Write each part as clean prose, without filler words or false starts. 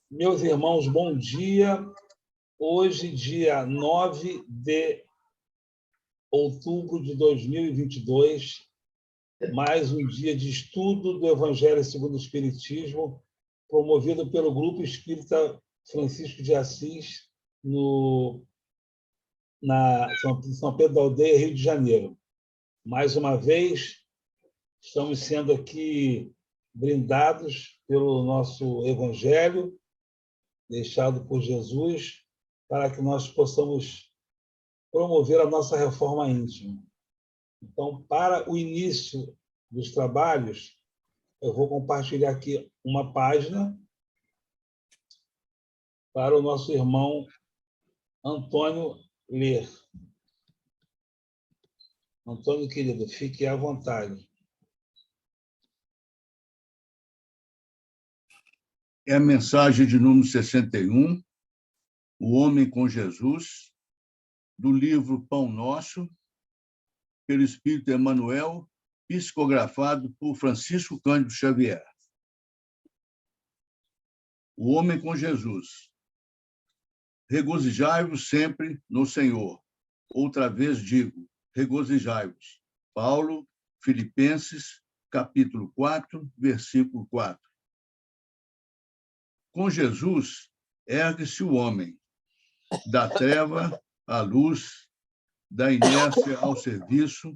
Meus irmãos, bom dia. Hoje, dia 9 de outubro de 2022, mais um dia de estudo do Evangelho segundo o Espiritismo, promovido pelo Grupo Espírita Francisco de Assis, São Pedro da Aldeia, Rio de Janeiro. Mais uma vez, estamos sendo aqui brindados pelo nosso Evangelho, deixado por Jesus, para que nós possamos promover a nossa reforma íntima. Então, para o início dos trabalhos, eu vou compartilhar aqui uma página para o nosso irmão Antônio ler. Antônio, querido, fique à vontade. É a mensagem de número 61, O Homem com Jesus, do livro Pão Nosso, pelo Espírito Emmanuel, psicografado por Francisco Cândido Xavier. O Homem com Jesus. Regozijai-vos sempre no Senhor. Outra vez digo, regozijai-vos. Paulo, Filipenses, capítulo 4, versículo 4. Com Jesus, ergue-se o homem, da treva à luz, da inércia ao serviço,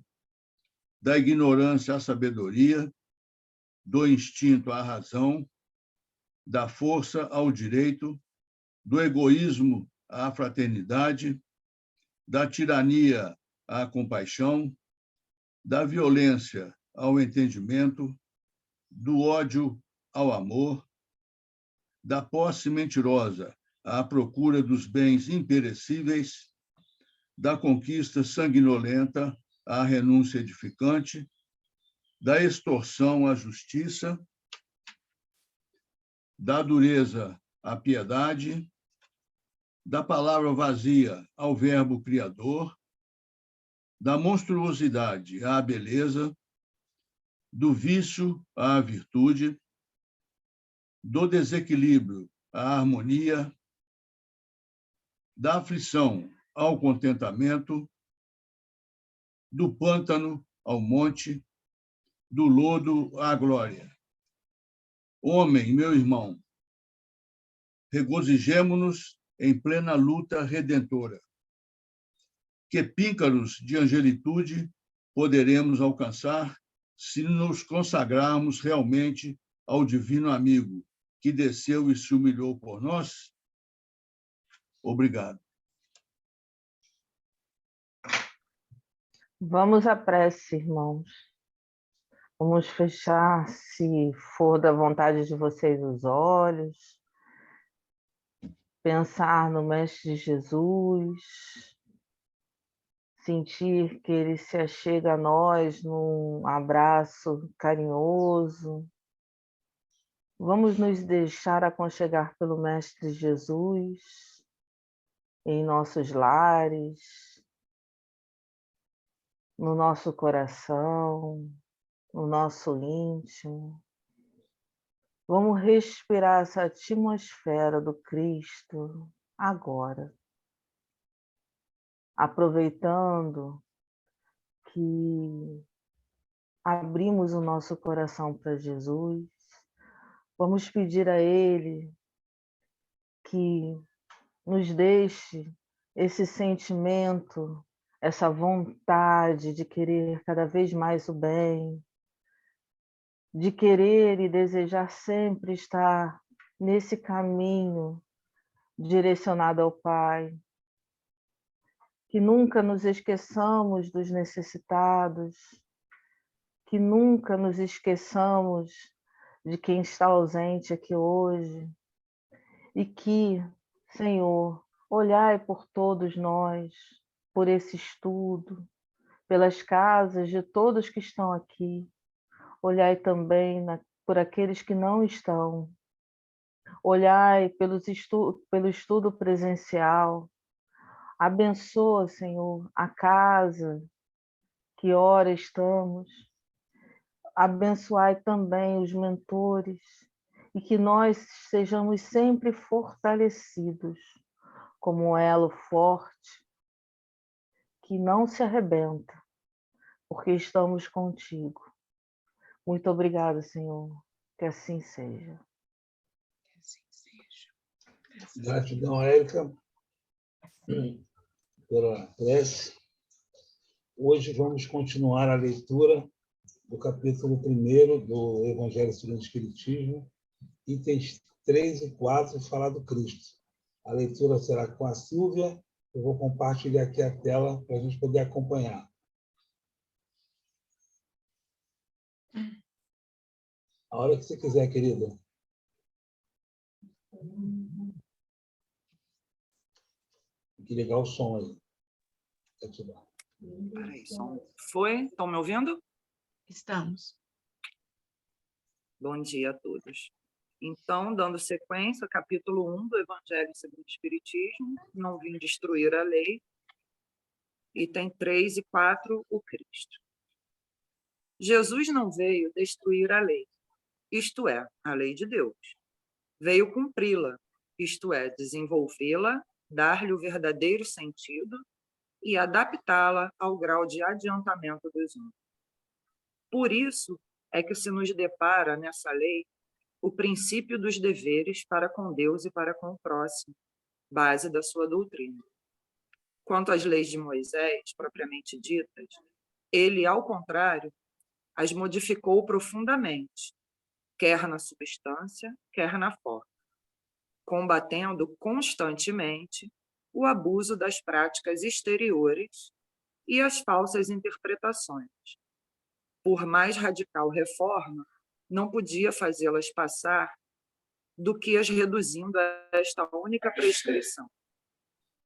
da ignorância à sabedoria, do instinto à razão, da força ao direito, do egoísmo à fraternidade, da tirania à compaixão, da violência ao entendimento, do ódio ao amor, da posse mentirosa à procura dos bens imperecíveis, da conquista sanguinolenta à renúncia edificante, da extorsão à justiça, da dureza à piedade, da palavra vazia ao verbo criador, da monstruosidade à beleza, do vício à virtude, do desequilíbrio à harmonia, da aflição ao contentamento, do pântano ao monte, do lodo à glória. Homem, meu irmão, regozijemo-nos em plena luta redentora. Que píncaros de angelitude poderemos alcançar se nos consagrarmos realmente ao divino amigo que desceu e se humilhou por nós? Obrigado. Vamos à prece, irmãos. Vamos fechar, se for da vontade de vocês, os olhos. Pensar no Mestre Jesus. Sentir que ele se achega a nós num abraço carinhoso. Vamos nos deixar aconchegar pelo Mestre Jesus em nossos lares, no nosso coração, no nosso íntimo. Vamos respirar essa atmosfera do Cristo agora, aproveitando que abrimos o nosso coração para Jesus. Vamos pedir a Ele que nos deixe esse sentimento, essa vontade de querer cada vez mais o bem, de querer e desejar sempre estar nesse caminho direcionado ao Pai. Que nunca nos esqueçamos dos necessitados, que nunca nos esqueçamos de quem está ausente aqui hoje, e que, Senhor, olhai por todos nós, por esse estudo, pelas casas de todos que estão aqui, olhai também por aqueles que não estão, olhai pelo estudo presencial, abençoa, Senhor, a casa que ora estamos, abençoai também os mentores e que nós sejamos sempre fortalecidos como um elo forte que não se arrebenta, porque estamos contigo. Muito obrigada, Senhor. Que assim seja. Que assim seja. Gratidão, Érica, pela prece. Hoje vamos continuar a leitura do capítulo 1 do Evangelho segundo o Espiritismo, itens 3 e 4, falar do Cristo. A leitura será com a Silvia. Eu vou compartilhar aqui a tela para a gente poder acompanhar. A hora que você quiser, querida. Tem que ligar o som aí. Ativar. Peraí, som. Foi? Estão me ouvindo? Estamos. Bom dia a todos. Então, dando sequência, capítulo 1 do Evangelho segundo o Espiritismo, não vim destruir a lei, item 3 e 4, o Cristo. Jesus não veio destruir a lei, isto é, a lei de Deus. Veio cumpri-la, isto é, desenvolvê-la, dar-lhe o verdadeiro sentido e adaptá-la ao grau de adiantamento dos homens. Por isso é que se nos depara nessa lei o princípio dos deveres para com Deus e para com o próximo, base da sua doutrina. Quanto às leis de Moisés, propriamente ditas, ele, ao contrário, as modificou profundamente, quer na substância, quer na forma, combatendo constantemente o abuso das práticas exteriores e as falsas interpretações. Por mais radical reforma, não podia fazê-las passar do que as reduzindo a esta única prescrição: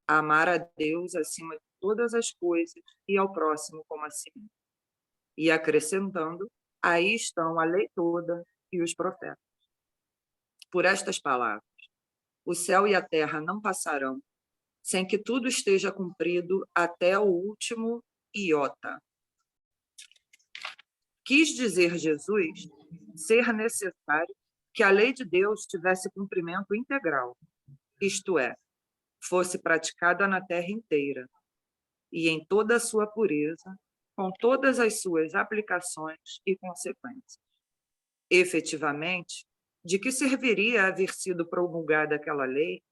amar a Deus acima de todas as coisas e ao próximo como a si mesmo. E acrescentando: aí estão a lei toda e os profetas. Por estas palavras, o céu e a terra não passarão sem que tudo esteja cumprido até o último iota. Quis dizer Jesus ser necessário que a lei de Deus tivesse cumprimento integral, isto é, fosse praticada na terra inteira e em toda a sua pureza, com todas as suas aplicações e consequências. Efetivamente, de que serviria haver sido promulgada aquela lei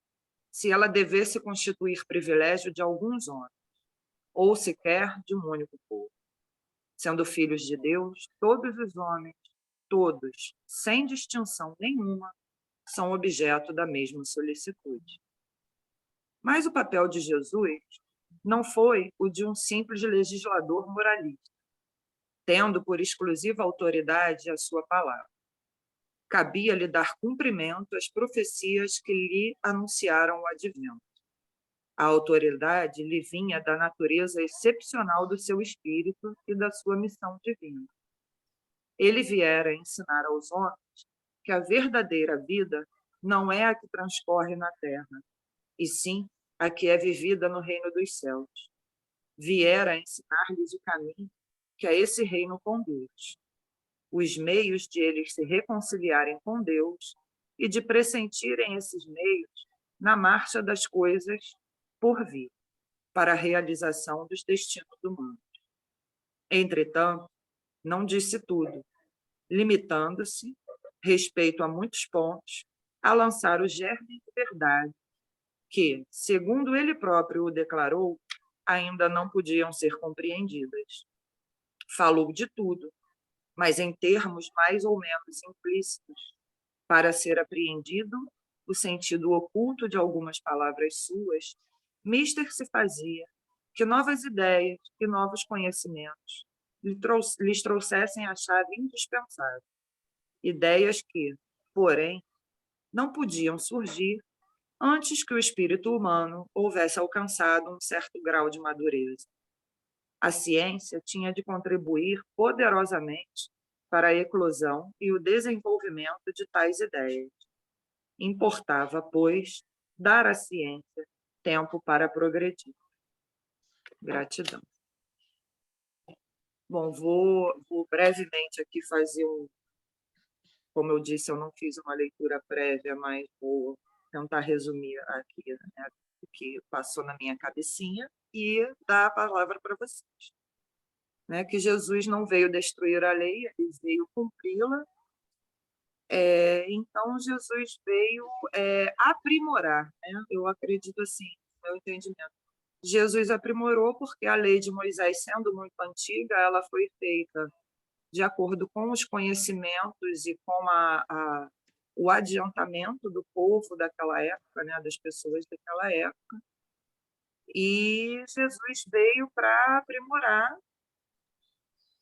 se ela devesse constituir privilégio de alguns homens, ou sequer de um único povo? Sendo filhos de Deus, todos os homens, todos, sem distinção nenhuma, são objeto da mesma solicitude. Mas o papel de Jesus não foi o de um simples legislador moralista, tendo por exclusiva autoridade a sua palavra. Cabia-lhe dar cumprimento às profecias que lhe anunciaram o advento. A autoridade lhe vinha da natureza excepcional do seu espírito e da sua missão divina. Ele viera ensinar aos homens que a verdadeira vida não é a que transcorre na terra, e sim a que é vivida no reino dos céus. Viera ensinar-lhes o caminho que a esse reino conduz, os meios de eles se reconciliarem com Deus e de pressentirem esses meios na marcha das coisas por vir, para a realização dos destinos humanos. Entretanto, não disse tudo, limitando-se, respeito a muitos pontos, a lançar o germe de verdade, que, segundo ele próprio o declarou, ainda não podiam ser compreendidas. Falou de tudo, mas em termos mais ou menos implícitos, para ser apreendido o sentido oculto de algumas palavras suas, mister se fazia que novas ideias e novos conhecimentos lhes trouxessem a chave indispensável. Ideias que, porém, não podiam surgir antes que o espírito humano houvesse alcançado um certo grau de madureza. A ciência tinha de contribuir poderosamente para a eclosão e o desenvolvimento de tais ideias. Importava, pois, dar à ciência tempo para progredir. Gratidão. Bom, vou brevemente aqui fazer como eu disse, eu não fiz uma leitura prévia, mas vou tentar resumir aqui, né, o que passou na minha cabecinha e dar a palavra para vocês. Né, que Jesus não veio destruir a lei, ele veio cumpri-la. Então, Jesus veio aprimorar, né? Eu acredito assim, no meu entendimento. Jesus aprimorou porque a lei de Moisés, sendo muito antiga, ela foi feita de acordo com os conhecimentos e com o adiantamento do povo daquela época, né, das pessoas daquela época. E Jesus veio para aprimorar,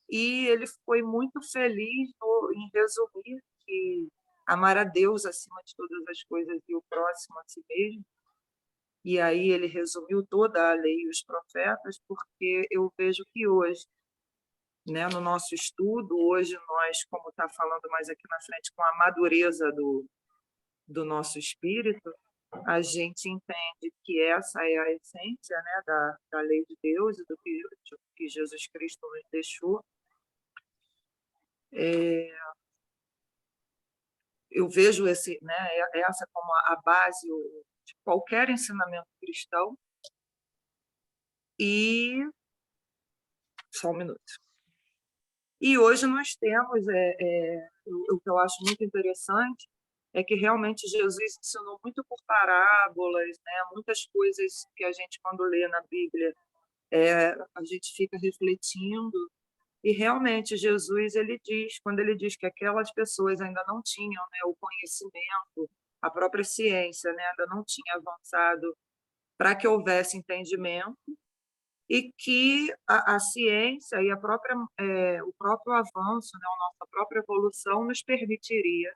e ele foi muito feliz em resumir que amar a Deus acima de todas as coisas e o próximo a si mesmo. E aí ele resumiu toda a lei e os profetas, porque eu vejo que hoje, né, no nosso estudo, hoje nós, como está falando mais aqui na frente, com a madureza do nosso espírito, a gente entende que essa é a essência, né, da lei de Deus e do que Jesus Cristo nos deixou. Eu vejo essa como a base de qualquer ensinamento cristão. E só um minuto. E hoje nós temos o que eu acho muito interessante é que realmente Jesus ensinou muito por parábolas, né? Muitas coisas que a gente, quando lê na Bíblia, a gente fica refletindo. E realmente Jesus, quando ele diz que aquelas pessoas ainda não tinham, né, o conhecimento, a própria ciência, né, ainda não tinha avançado para que houvesse entendimento, e que a ciência e o próprio avanço, né, a nossa própria evolução nos permitiria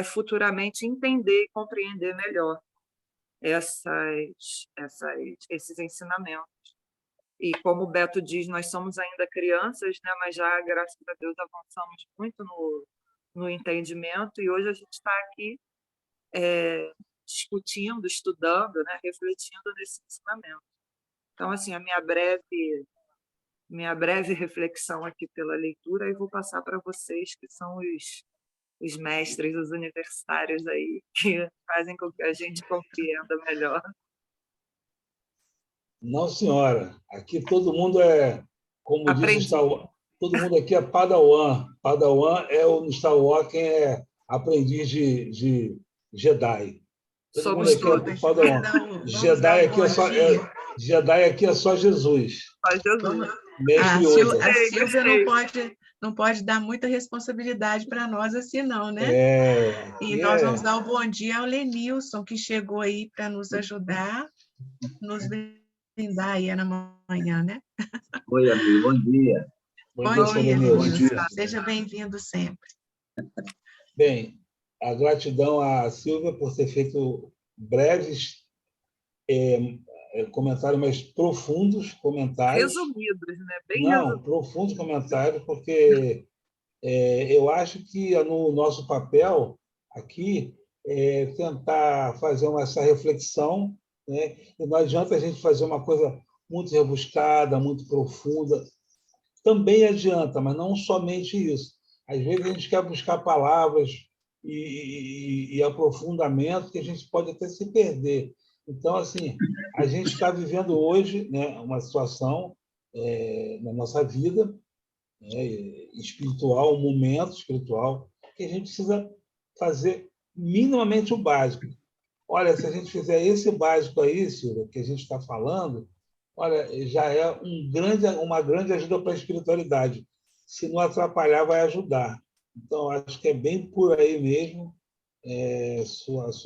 futuramente entender e compreender melhor esses ensinamentos. E como o Beto diz, nós somos ainda crianças, né, mas já, graças a Deus, avançamos muito no entendimento, e hoje a gente está aqui discutindo, estudando, né, refletindo nesse ensinamento. Então, assim, a minha breve reflexão aqui pela leitura, e vou passar para vocês, que são os mestres, os universitários aí, que fazem com que a gente compreenda melhor. Não, senhora. Aqui todo mundo como diz Star Wars, todo mundo aqui é Padawan. Padawan no Star Wars quem é aprendiz de Jedi. Todo mundo aqui é Padawan. Jedi aqui é só Jesus. A Silvia não pode dar muita responsabilidade para nós assim, não, né? E nós vamos dar o bom dia ao Lenilson, que chegou aí para nos ajudar, nos brindar aí na manhã, né? Oi, amigo, bom dia. Bom dia, Lenilson. Seja bem-vindo sempre. Bem, a gratidão à Silvia por ter feito breves comentários, mas profundos comentários. Resumidos, né? Profundos comentários, porque eu acho que no nosso papel aqui é tentar fazer essa reflexão, né? E não adianta a gente fazer uma coisa muito rebuscada, muito profunda. Também adianta, mas não somente isso. Às vezes a gente quer buscar palavras e aprofundamento que a gente pode até se perder. Então, assim, a gente está vivendo hoje, né, uma situação na nossa vida, né, espiritual, um momento espiritual, que a gente precisa fazer minimamente o básico. Olha, se a gente fizer esse básico aí, Silvia, que a gente está falando, olha, já é uma grande ajuda para a espiritualidade. Se não atrapalhar, vai ajudar. Então, acho que é bem por aí mesmo as suas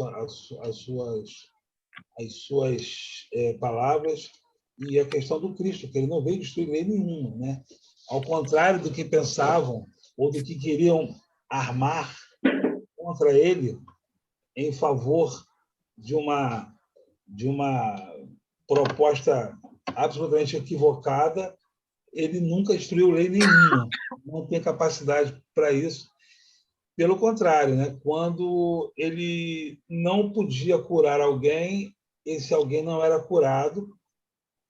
palavras, e a questão do Cristo, que ele não veio destruir lei nenhuma, né? Ao contrário do que pensavam ou do que queriam armar contra ele em favor de uma proposta absolutamente equivocada, ele nunca destruiu lei nenhuma, não tem capacidade para isso. Pelo contrário, né? Quando ele não podia curar alguém, esse alguém não era curado,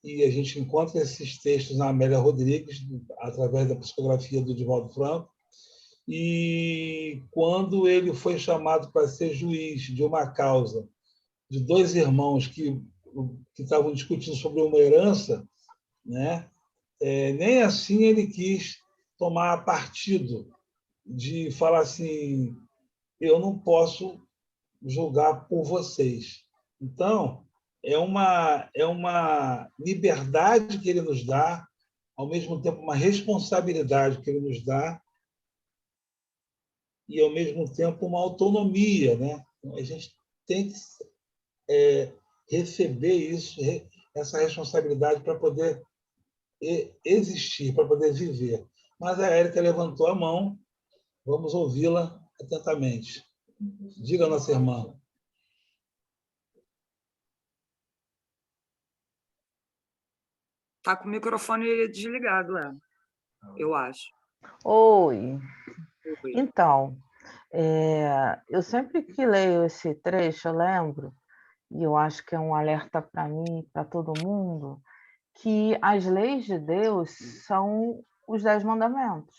e a gente encontra esses textos na Amélia Rodrigues, através da psicografia do Divaldo Franco, E quando ele foi chamado para ser juiz de uma causa de dois irmãos que estavam discutindo sobre uma herança, né? Nem assim ele quis tomar partido de falar assim, eu não posso julgar por vocês. Então, é uma liberdade que ele nos dá, ao mesmo tempo uma responsabilidade que ele nos dá, e, ao mesmo tempo, uma autonomia, né? A gente tem que receber isso, essa responsabilidade para poder existir, para poder viver. Mas a Érica levantou a mão, vamos ouvi-la atentamente. Diga, nossa irmã. Está com o microfone desligado, eu acho. Oi. Então, eu sempre que leio esse trecho, eu lembro, e eu acho que é um alerta para mim, para todo mundo, que as leis de Deus são os 10 mandamentos.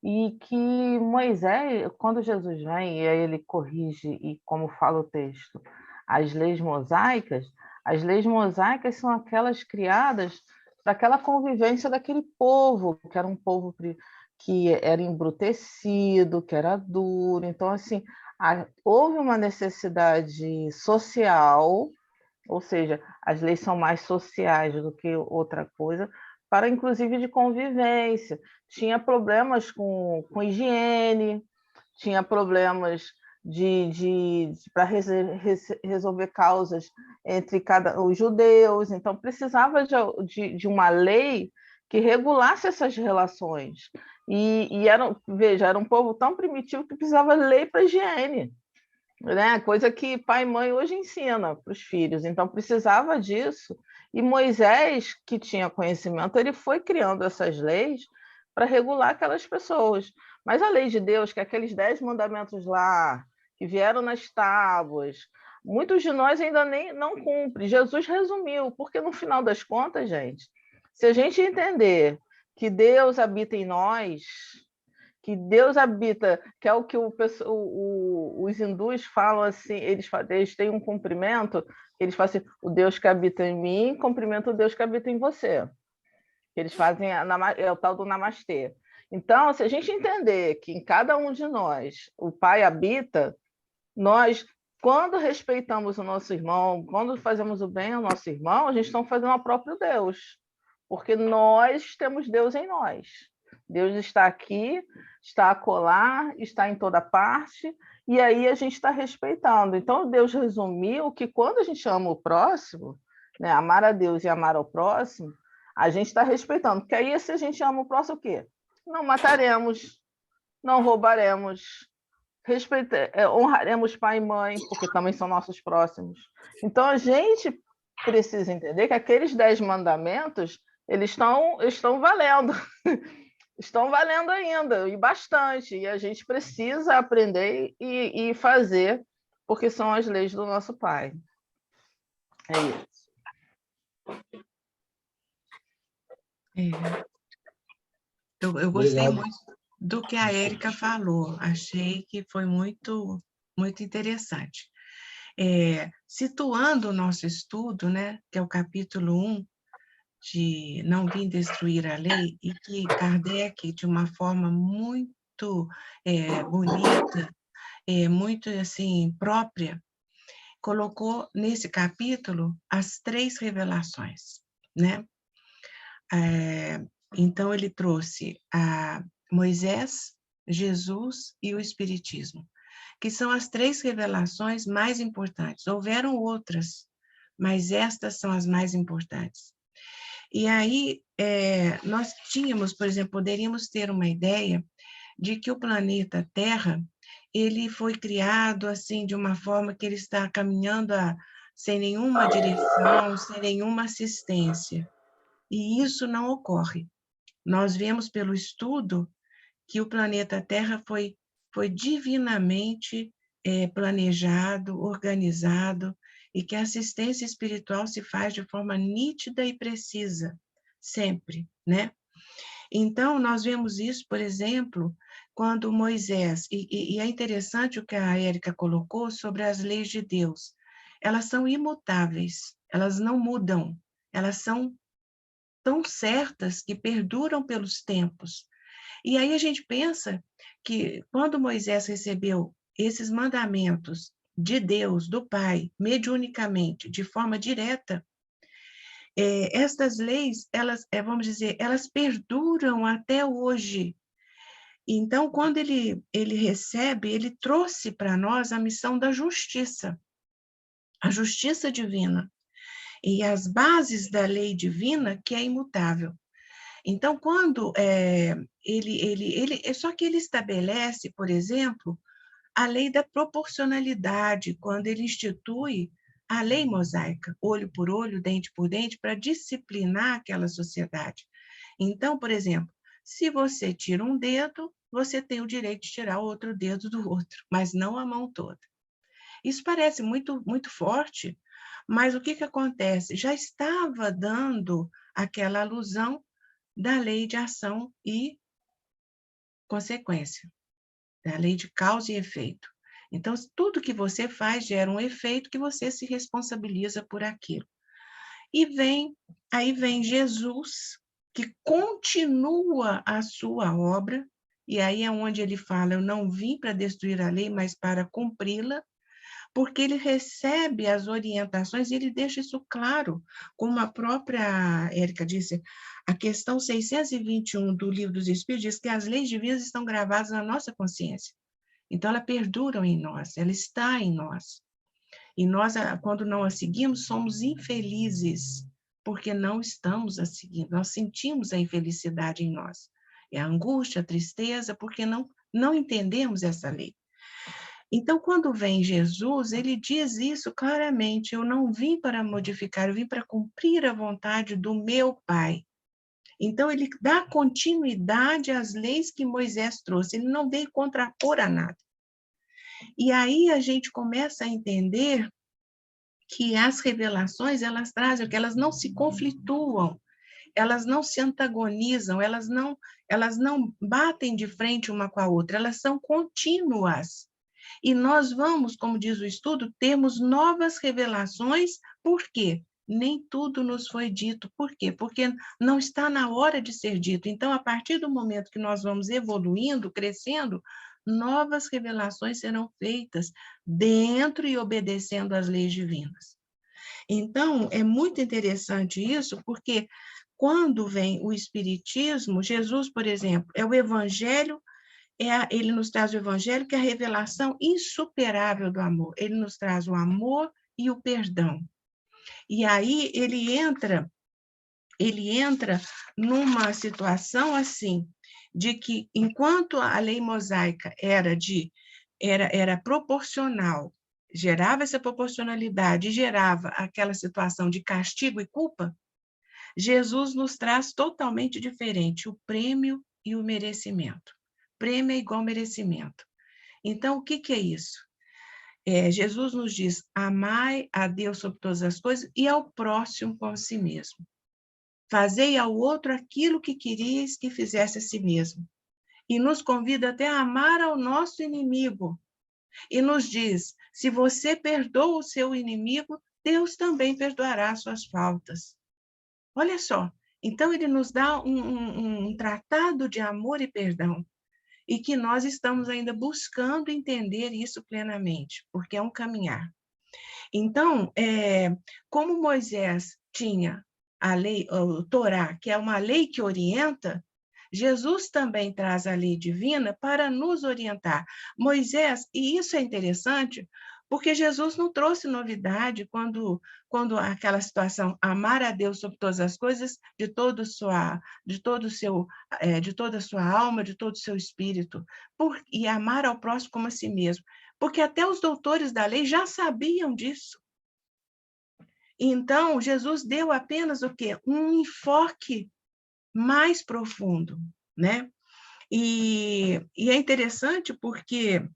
E que Moisés, quando Jesus vem, e aí ele corrige, e como fala o texto, as leis mosaicas são aquelas criadas para aquela convivência daquele povo, que era um povo que era embrutecido, que era duro. Então, assim, houve uma necessidade social, ou seja, as leis são mais sociais do que outra coisa, para inclusive de convivência. Tinha problemas com higiene, tinha problemas para resolver causas entre os judeus, então precisava de uma lei que regulasse essas relações. Era um povo tão primitivo que precisava de lei para higiene, né? Coisa que pai e mãe hoje ensina para os filhos. Então, precisava disso. E Moisés, que tinha conhecimento, ele foi criando essas leis para regular aquelas pessoas. Mas a lei de Deus, que é aqueles 10 mandamentos lá, que vieram nas tábuas, muitos de nós ainda não cumprem. Jesus resumiu, porque no final das contas, gente, se a gente entender que Deus habita em nós, que Deus habita, que é o que os hindus falam assim, eles têm um cumprimento, eles falam assim, o Deus que habita em mim cumprimenta o Deus que habita em você. Eles fazem, é o tal do namastê. Então, se a gente entender que em cada um de nós o Pai habita, nós, quando respeitamos o nosso irmão, quando fazemos o bem ao nosso irmão, a gente está fazendo ao próprio Deus, porque nós temos Deus em nós. Deus está aqui, está acolá, está em toda parte, e aí a gente está respeitando. Então, Deus resumiu que quando a gente ama o próximo, né, amar a Deus e amar ao próximo, a gente está respeitando. Porque aí, se a gente ama o próximo, o quê? Não mataremos, não roubaremos, honraremos pai e mãe, porque também são nossos próximos. Então, a gente precisa entender que aqueles 10 mandamentos, eles estão valendo. Estão valendo ainda, e bastante. E a gente precisa aprender e fazer, porque são as leis do nosso Pai. É isso. Eu gostei muito do que a Érica falou. Achei que foi muito, muito interessante. Situando o nosso estudo, né, que é o capítulo 1, de Não Vim Destruir a Lei, e que Kardec, de uma forma muito bonita, muito assim própria, colocou nesse capítulo as 3 revelações, né? Então, ele trouxe a Moisés, Jesus e o Espiritismo, que são as 3 revelações mais importantes. Houveram outras, mas estas são as mais importantes. E aí, nós tínhamos, por exemplo, poderíamos ter uma ideia de que o planeta Terra, ele foi criado assim de uma forma que ele está caminhando sem nenhuma direção, sem nenhuma assistência. E isso não ocorre. Nós vemos pelo estudo que o planeta Terra foi divinamente planejado, organizado, e que a assistência espiritual se faz de forma nítida e precisa, sempre, né? Então, nós vemos isso, por exemplo, quando Moisés, e é interessante o que a Érica colocou sobre as leis de Deus, elas são imutáveis, elas não mudam, elas são tão certas que perduram pelos tempos. E aí a gente pensa que quando Moisés recebeu esses mandamentos de Deus, do Pai, mediunicamente, de forma direta, estas leis, elas, vamos dizer, elas perduram até hoje. Então, quando ele recebe, ele trouxe para nós a missão da justiça, a justiça divina, e as bases da lei divina, que é imutável. Então, quando só que ele estabelece, por exemplo, a lei da proporcionalidade, quando ele institui a lei mosaica, olho por olho, dente por dente, para disciplinar aquela sociedade. Então, por exemplo, se você tira um dedo, você tem o direito de tirar o outro dedo do outro, mas não a mão toda. Isso parece muito, muito forte, mas o que acontece? Já estava dando aquela alusão da lei de ação e consequência, da lei de causa e efeito. Então, tudo que você faz gera um efeito que você se responsabiliza por aquilo. E aí vem Jesus, que continua a sua obra, e aí é onde ele fala, eu não vim para destruir a lei, mas para cumpri-la, porque ele recebe as orientações e ele deixa isso claro, como a própria Érica disse, a questão 621 do Livro dos Espíritos diz que as leis divinas estão gravadas na nossa consciência. Então, elas perduram em nós, ela está em nós. E nós, quando não a seguimos, somos infelizes, porque não estamos a seguindo, nós sentimos a infelicidade em nós. É a angústia, a tristeza, porque não entendemos essa lei. Então, quando vem Jesus, ele diz isso claramente, eu não vim para modificar, eu vim para cumprir a vontade do meu Pai. Então, ele dá continuidade às leis que Moisés trouxe, ele não veio contrapor a nada. E aí a gente começa a entender que as revelações, elas trazem, que elas não se conflituam, elas não se antagonizam, elas não batem de frente uma com a outra, elas são contínuas. E nós vamos, como diz o estudo, termos novas revelações, por quê? Nem tudo nos foi dito. Por quê? Porque não está na hora de ser dito. Então, a partir do momento que nós vamos evoluindo, crescendo, novas revelações serão feitas dentro e obedecendo às leis divinas. Então, é muito interessante isso, porque quando vem o Espiritismo, Jesus, por exemplo, é o Evangelho, ele nos traz o Evangelho, que é a revelação insuperável do amor. Ele nos traz o amor e o perdão. E aí ele entra numa situação assim, de que enquanto a lei mosaica era proporcional, gerava essa proporcionalidade, gerava aquela situação de castigo e culpa, Jesus nos traz totalmente diferente, o prêmio e o merecimento. Prêmio é igual merecimento. Então, o que é isso? Jesus nos diz, amai a Deus sobre todas as coisas e ao próximo como a si mesmo. Fazei ao outro aquilo que queríeis que fizesse a si mesmo. E nos convida até a amar ao nosso inimigo. E nos diz, se você perdoa o seu inimigo, Deus também perdoará as suas faltas. Olha só, então ele nos dá um tratado de amor e perdão. E que nós estamos ainda buscando entender isso plenamente, porque é um caminhar. Então, como Moisés tinha a lei, o Torá, que é uma lei que orienta, Jesus também traz a lei divina para nos orientar. Moisés, e isso é interessante, porque Jesus não trouxe novidade quando aquela situação, amar a Deus sobre todas as coisas, de toda a sua alma, de todo o seu espírito, e amar ao próximo como a si mesmo. Porque até os doutores da lei já sabiam disso. Então, Jesus deu apenas o quê? Um enfoque mais profundo, né? E é interessante porque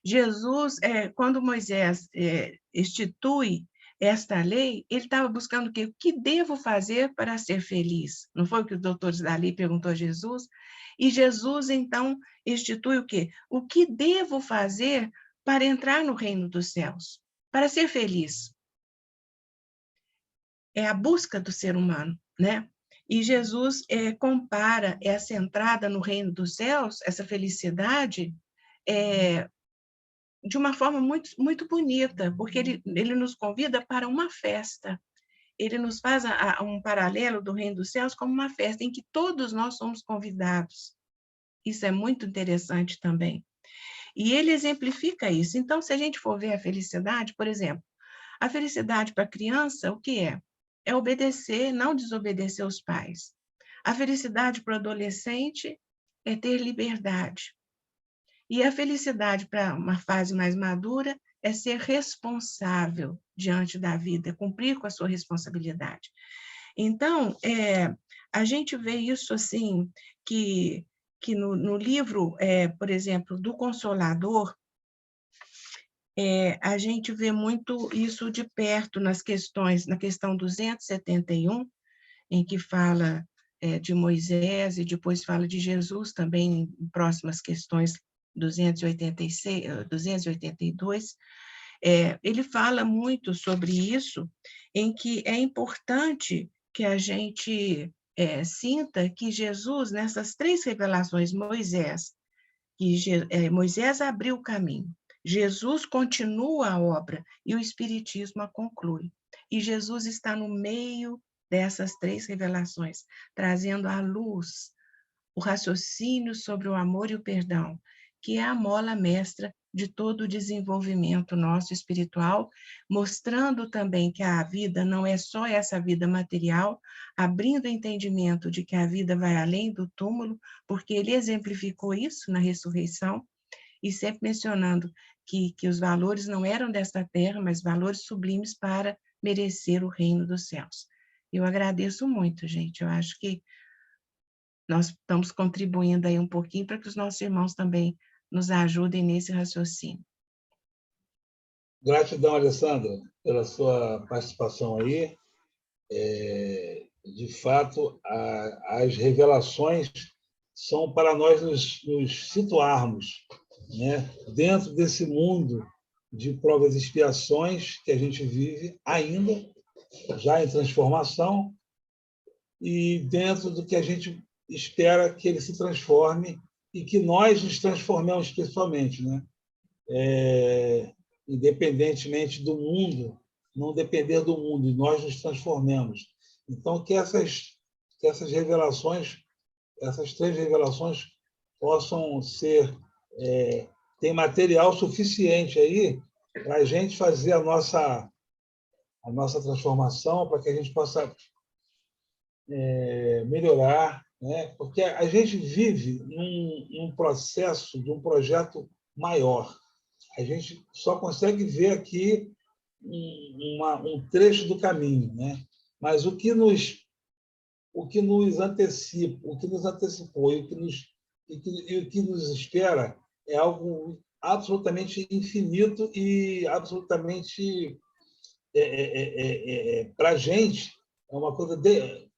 Jesus, quando Moisés institui esta lei, ele estava buscando o quê? O que devo fazer para ser feliz? Não foi o que os doutores da lei perguntou a Jesus? E Jesus, então, institui o quê? O que devo fazer para entrar no reino dos céus? Para ser feliz. É a busca do ser humano, né? E Jesus compara essa entrada no reino dos céus, essa felicidade, de uma forma muito, muito bonita, porque ele nos convida para uma festa. Ele nos faz um paralelo do reino dos céus como uma festa em que todos nós somos convidados. Isso é muito interessante também. E ele exemplifica isso. Então, se a gente for ver a felicidade, por exemplo, a felicidade para a criança, o que é? É obedecer, não desobedecer aos pais. A felicidade para o adolescente é ter liberdade. E a felicidade para uma fase mais madura é ser responsável diante da vida, cumprir com a sua responsabilidade. Então, a gente vê isso assim, que no livro, por exemplo, do Consolador, a gente vê muito isso de perto nas questões, na questão 271, em que fala de Moisés e depois fala de Jesus também em próximas questões 286, 282, ele fala muito sobre isso, em que é importante que a gente sinta que Jesus, nessas 3 revelações, Moisés abriu o caminho, Jesus continua a obra e o Espiritismo a conclui. E Jesus está no meio dessas 3 revelações, trazendo à luz o raciocínio sobre o amor e o perdão, que é a mola mestra de todo o desenvolvimento nosso espiritual, mostrando também que a vida não é só essa vida material, abrindo o entendimento de que a vida vai além do túmulo, porque ele exemplificou isso na ressurreição, e sempre mencionando que os valores não eram desta terra, mas valores sublimes para merecer o reino dos céus. Eu agradeço muito, gente. Eu acho que nós estamos contribuindo aí um pouquinho para que os nossos irmãos também nos ajudem nesse raciocínio. Gratidão, Alessandra, pela sua participação aí. De fato, as revelações são para nós nos situarmos, né, dentro desse mundo de provas e expiações que a gente vive ainda, já em transformação, e dentro do que a gente espera que ele se transforme e que nós nos transformemos pessoalmente, né? Independentemente do mundo, não depender do mundo, e nós nos transformemos. Então, que essas revelações, essas 3 revelações, possam ser... tem material suficiente aí para a gente fazer a nossa transformação, para que a gente possa melhorar, né? Porque a gente vive num processo de um projeto maior. A gente só consegue ver aqui um trecho do caminho, né? Mas o que nos antecipa, o que nos antecipou e o que nos espera é algo absolutamente infinito e absolutamente para a gente é uma coisa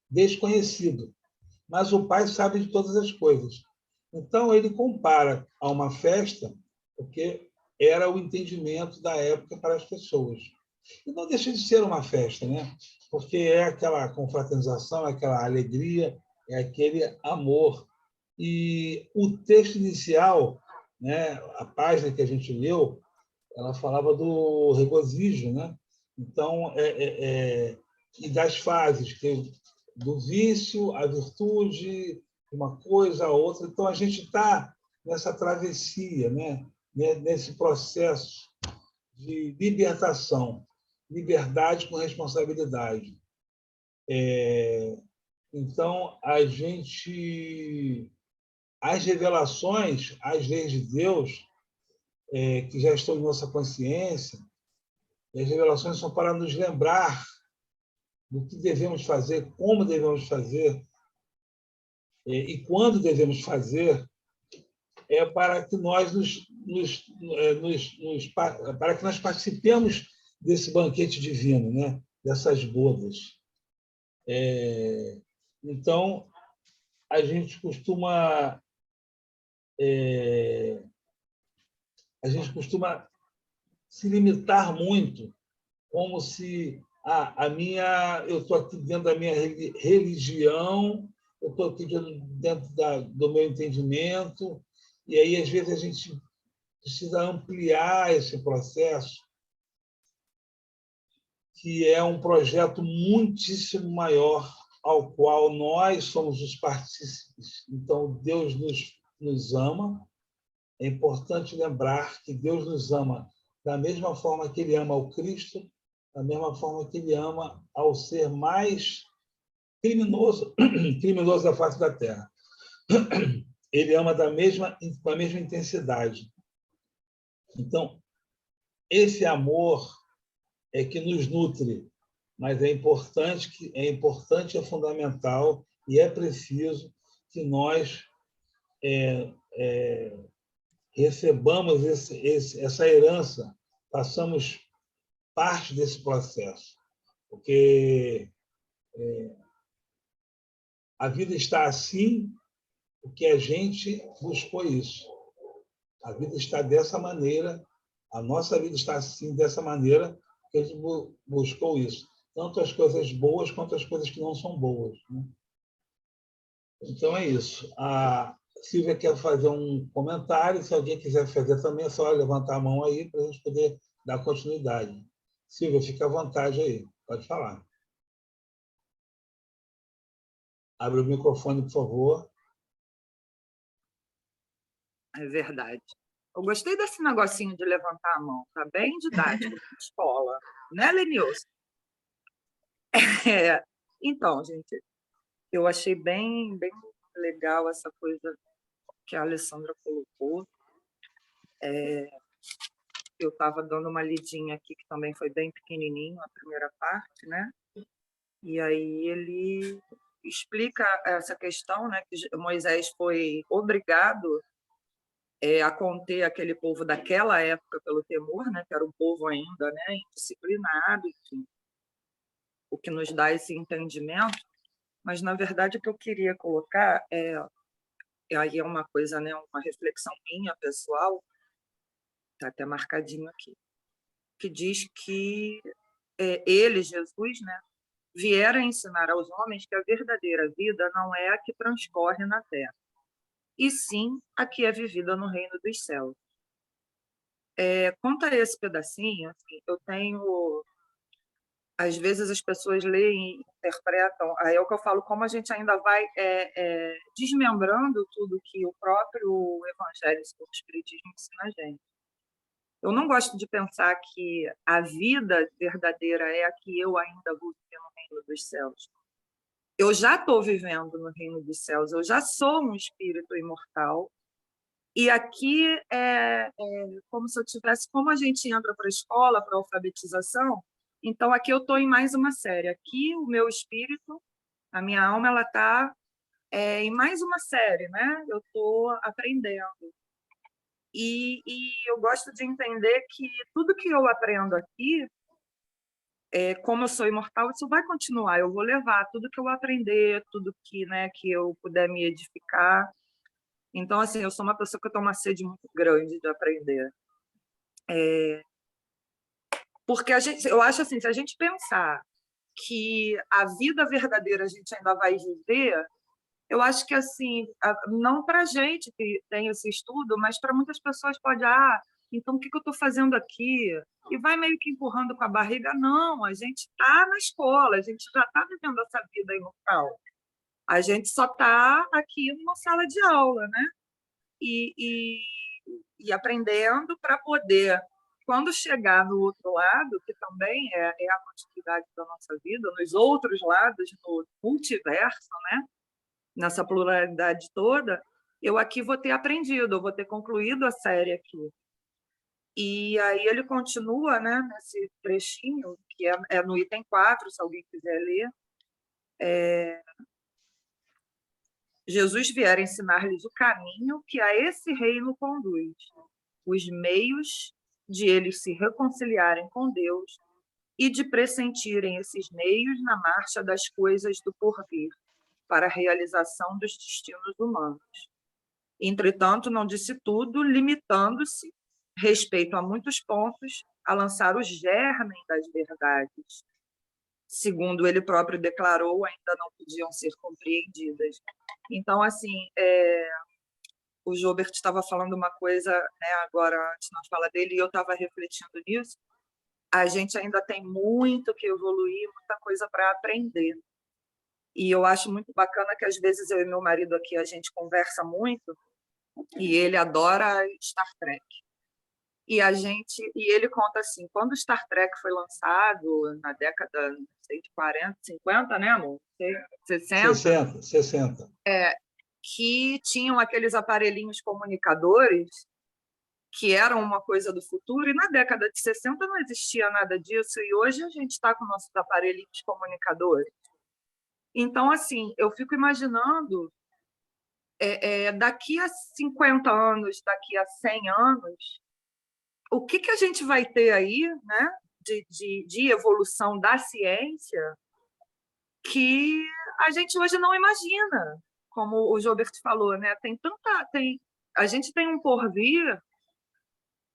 desconhecido, mas o Pai sabe de todas as coisas. Então, ele compara a uma festa, porque era o entendimento da época para as pessoas. E não deixa de ser uma festa, né? Porque é aquela confraternização, é aquela alegria, é aquele amor. E o texto inicial, né, a página que a gente leu, ela falava do regozijo, né? Então, e das fases, do vício à virtude, uma coisa a outra. Então, a gente está nessa travessia, né? Nesse processo de libertação, liberdade com responsabilidade. Então, as revelações, as leis de Deus, que já estão em nossa consciência, as revelações são para nos lembrar do que devemos fazer, como devemos fazer e quando devemos fazer, para que nós para que nós participemos desse banquete divino, né? Dessas bodas. Então, a gente costuma se limitar muito, como se eu estou aqui dentro da minha religião, eu estou aqui dentro do meu entendimento, e aí, às vezes, a gente precisa ampliar esse processo, que é um projeto muitíssimo maior, ao qual nós somos os partícipes. Então, Deus nos ama. É importante lembrar que Deus nos ama da mesma forma que Ele ama o Cristo, da mesma forma que Ele ama ao ser mais criminoso da face da Terra. Ele ama com a mesma intensidade. Então, esse amor é que nos nutre, mas é importante, é fundamental e é preciso que nós recebamos essa herança, façamos parte desse processo, porque a vida está assim porque a gente buscou isso. A vida está dessa maneira, a nossa vida está assim, dessa maneira, porque a gente buscou isso. Tanto as coisas boas quanto as coisas que não são boas, né? Então, é isso. A Silvia quer fazer um comentário. Se alguém quiser fazer também, é só levantar a mão aí para a gente poder dar continuidade. Silvia, fica à vontade aí. Pode falar. Abre o microfone, por favor. É verdade. Eu gostei desse negocinho de levantar a mão. Está bem didático na escola. Né, Lenilson? Então, gente, eu achei bem legal essa coisa que a Alessandra colocou. Eu estava dando uma lidinha aqui, que também foi bem pequenininho, a primeira parte, né? E aí ele explica essa questão, né? Que Moisés foi obrigado a conter aquele povo daquela época pelo temor, né? Que era um povo ainda, né? Indisciplinado, enfim. O que nos dá esse entendimento. Mas, na verdade, o que eu queria colocar aí é uma coisa, né? Uma reflexão minha, pessoal, está até marcadinho aqui, que diz que ele, Jesus, né? Vieram ensinar aos homens que a verdadeira vida não é a que transcorre na terra, e sim a que é vivida no reino dos céus. Quanto a esse pedacinho, assim, eu tenho... Às vezes as pessoas leem e interpretam, aí é o que eu falo, como a gente ainda vai desmembrando tudo que o próprio Evangelho e o Espiritismo ensina a gente. Eu não gosto de pensar que a vida verdadeira é a que eu ainda vou viver no reino dos céus. Eu já estou vivendo no reino dos céus, eu já sou um espírito imortal, e aqui é como se eu tivesse... Como a gente entra para a escola, para a alfabetização, então aqui eu estou em mais uma série. Aqui o meu espírito, a minha alma, ela está em mais uma série, né? Eu estou aprendendo. E eu gosto de entender que tudo que eu aprendo aqui, como eu sou imortal, isso vai continuar. Eu vou levar tudo que eu aprender, tudo que eu puder me edificar. Então, assim, eu sou uma pessoa que tem uma sede muito grande de aprender. Porque eu acho assim, se a gente pensar que a vida verdadeira a gente ainda vai viver, eu acho que, assim, não para a gente que tem esse estudo, mas para muitas pessoas pode, então o que eu estou fazendo aqui? E vai meio que empurrando com a barriga. Não, a gente está na escola, a gente já está vivendo essa vida imortal. A gente só está aqui numa sala de aula, né? E aprendendo para poder, quando chegar no outro lado, que também é a continuidade da nossa vida, nos outros lados, no multiverso, né? Nessa pluralidade toda, eu aqui vou ter aprendido, eu vou ter concluído a série aqui. E aí ele continua, né, nesse trechinho, que é no item 4, se alguém quiser ler. Jesus vier ensinar-lhes o caminho que a esse reino conduz, os meios de eles se reconciliarem com Deus e de pressentirem esses meios na marcha das coisas do porvir, para a realização dos destinos humanos. Entretanto, não disse tudo, limitando-se, respeito a muitos pontos, a lançar o germen das verdades. Segundo ele próprio declarou, ainda não podiam ser compreendidas. Então, assim, o Joubert estava falando uma coisa, né, agora, antes na fala dele, e eu estava refletindo nisso. A gente ainda tem muito que evoluir, muita coisa para aprender. E eu acho muito bacana que, às vezes, eu e meu marido aqui, a gente conversa muito, e ele adora Star Trek. E ele conta assim, quando Star Trek foi lançado, na década, não sei, de 40, 50, né, amor? 60? 60. Que tinham aqueles aparelhinhos comunicadores que eram uma coisa do futuro, e na década de 60 não existia nada disso, e hoje a gente está com nossos aparelhinhos comunicadores. Então, assim, eu fico imaginando, daqui a 50 anos, daqui a 100 anos, o que a gente vai ter aí, né, de evolução da ciência que a gente hoje não imagina, como o Joubert falou, né? A gente tem um porvir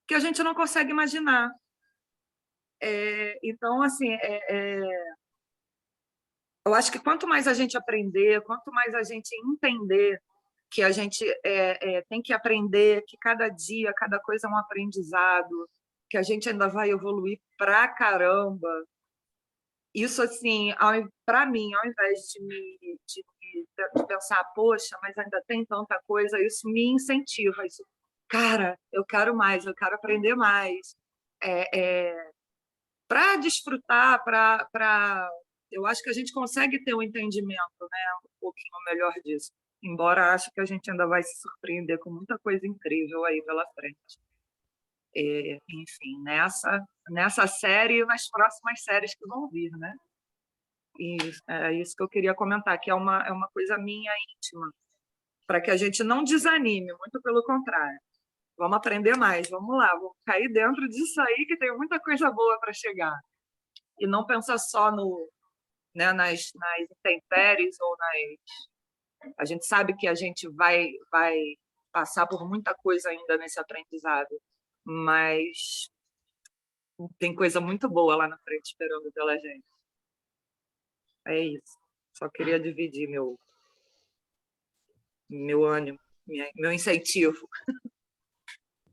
que a gente não consegue imaginar. Então, assim, eu acho que quanto mais a gente aprender, quanto mais a gente entender que a gente tem que aprender, que cada dia, cada coisa é um aprendizado, que a gente ainda vai evoluir pra caramba. Isso, assim, para mim, ao invés de pensar, poxa, mas ainda tem tanta coisa, isso me incentiva. Isso, cara, eu quero mais, eu quero aprender mais. Para desfrutar, eu acho que a gente consegue ter um entendimento, né, um pouquinho melhor disso. Embora acho que a gente ainda vai se surpreender com muita coisa incrível aí pela frente. Enfim, nessa série e nas próximas séries que vão vir, né? E é isso que eu queria comentar, que é uma coisa minha íntima, para que a gente não desanime, muito pelo contrário. Vamos aprender mais, vamos lá, vamos cair dentro disso aí, que tem muita coisa boa para chegar. E não pensar só nas intempéries ou A gente sabe que a gente vai passar por muita coisa ainda nesse aprendizado, mas tem coisa muito boa lá na frente esperando pela gente. É isso. Só queria dividir meu ânimo, meu incentivo.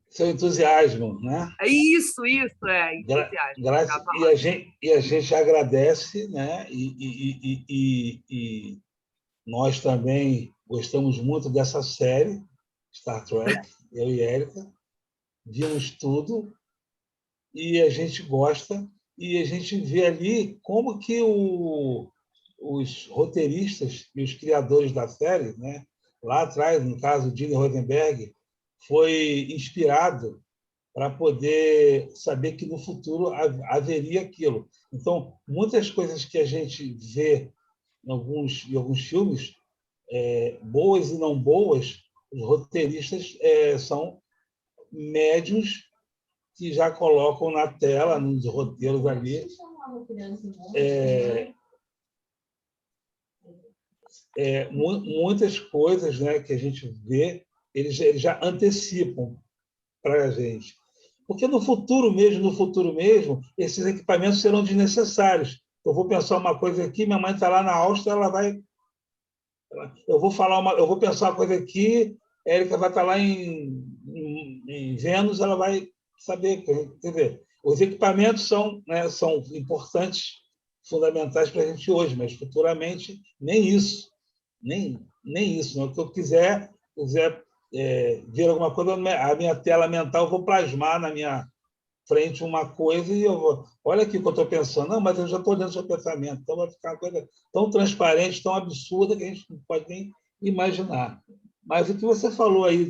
Seu entusiasmo, né? É isso, entusiasmo. E a gente agradece, né? E nós também gostamos muito dessa série, Star Trek, eu e Érica, vimos tudo, e a gente gosta, e a gente vê ali como que os roteiristas e os criadores da série, né, lá atrás, no caso, Gene Roddenberry, foi inspirado para poder saber que no futuro haveria aquilo. Então, muitas coisas que a gente vê em alguns filmes, boas e não boas, os roteiristas são médios que já colocam na tela, nos roteiros ali, muitas coisas, né, que a gente vê, eles já antecipam para a gente. Porque no futuro mesmo, esses equipamentos serão desnecessários. Eu vou pensar uma coisa aqui, minha mãe está lá na Áustria, ela vai... Eu vou pensar uma coisa aqui, a Érica vai estar lá em Vênus, ela vai saber. Quer dizer, os equipamentos são importantes, fundamentais para a gente hoje, mas futuramente nem isso. Nem isso. Não. Se eu quiser ver alguma coisa, a minha tela mental, eu vou plasmar na minha frente uma coisa e eu vou... Olha aqui o que eu estou pensando. Não, mas eu já estou dentro do seu pensamento. Então vai ficar uma coisa tão transparente, tão absurda, que a gente não pode nem imaginar. Mas o que você falou aí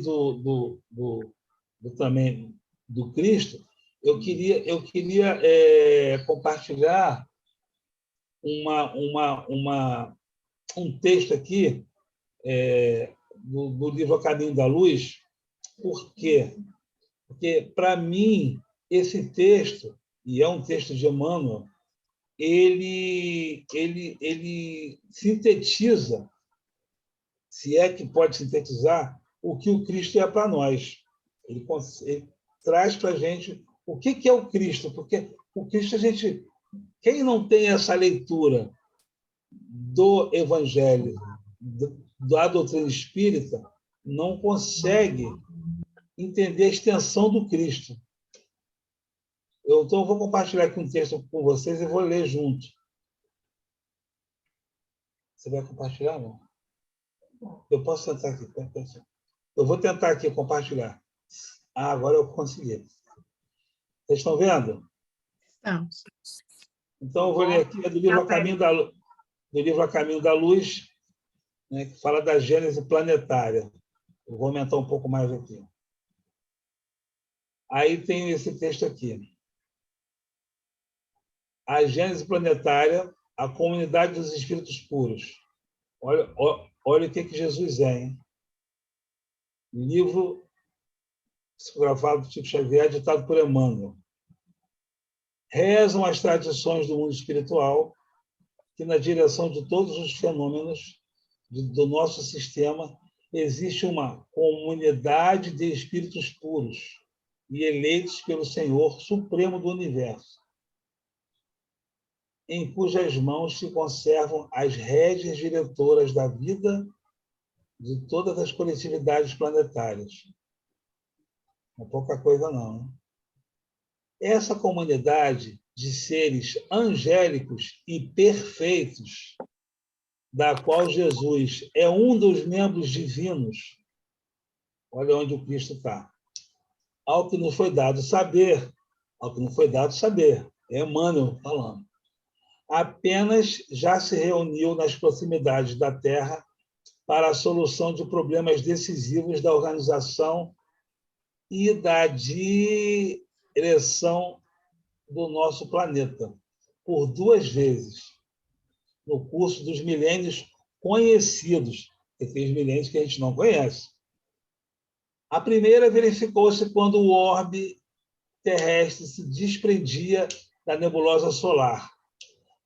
também do Cristo, eu queria compartilhar um texto aqui do livro A Caminho da Luz. Por quê? Porque, para mim, esse texto, e é um texto de Emmanuel, ele sintetiza, se é que pode sintetizar, o que o Cristo é para nós. Ele traz para a gente o que é o Cristo, porque o Cristo, quem não tem essa leitura do Evangelho, da doutrina espírita, não consegue entender a extensão do Cristo. Então, eu vou compartilhar aqui um texto com vocês e vou ler junto. Você vai compartilhar, não? Eu posso tentar aqui. Eu vou tentar aqui compartilhar. Agora eu consegui. Vocês estão vendo? Estamos. Então, eu vou ler aqui do livro A Caminho da Luz, né, que fala da Gênese planetária. Eu vou aumentar um pouco mais aqui. Aí tem esse texto aqui. A Gênese planetária, a comunidade dos espíritos puros. Olha o que Jesus é, hein? Livro psicografado por Chico Xavier, ditado por Emmanuel. Rezam as tradições do mundo espiritual que, na direção de todos os fenômenos do nosso sistema, existe uma comunidade de espíritos puros e eleitos pelo Senhor Supremo do Universo, em cujas mãos se conservam as rédeas diretoras da vida de todas as coletividades planetárias. Não é pouca coisa, não. Né? Essa comunidade de seres angélicos e perfeitos, da qual Jesus é um dos membros divinos, olha onde o Cristo está, ao que nos foi dado saber, é Emmanuel falando, apenas já se reuniu nas proximidades da Terra para a solução de problemas decisivos da organização e da direção do nosso planeta, por 2 vezes, no curso dos milênios conhecidos, que tem os milênios que a gente não conhece. A primeira verificou-se quando o orbe terrestre se desprendia da nebulosa solar,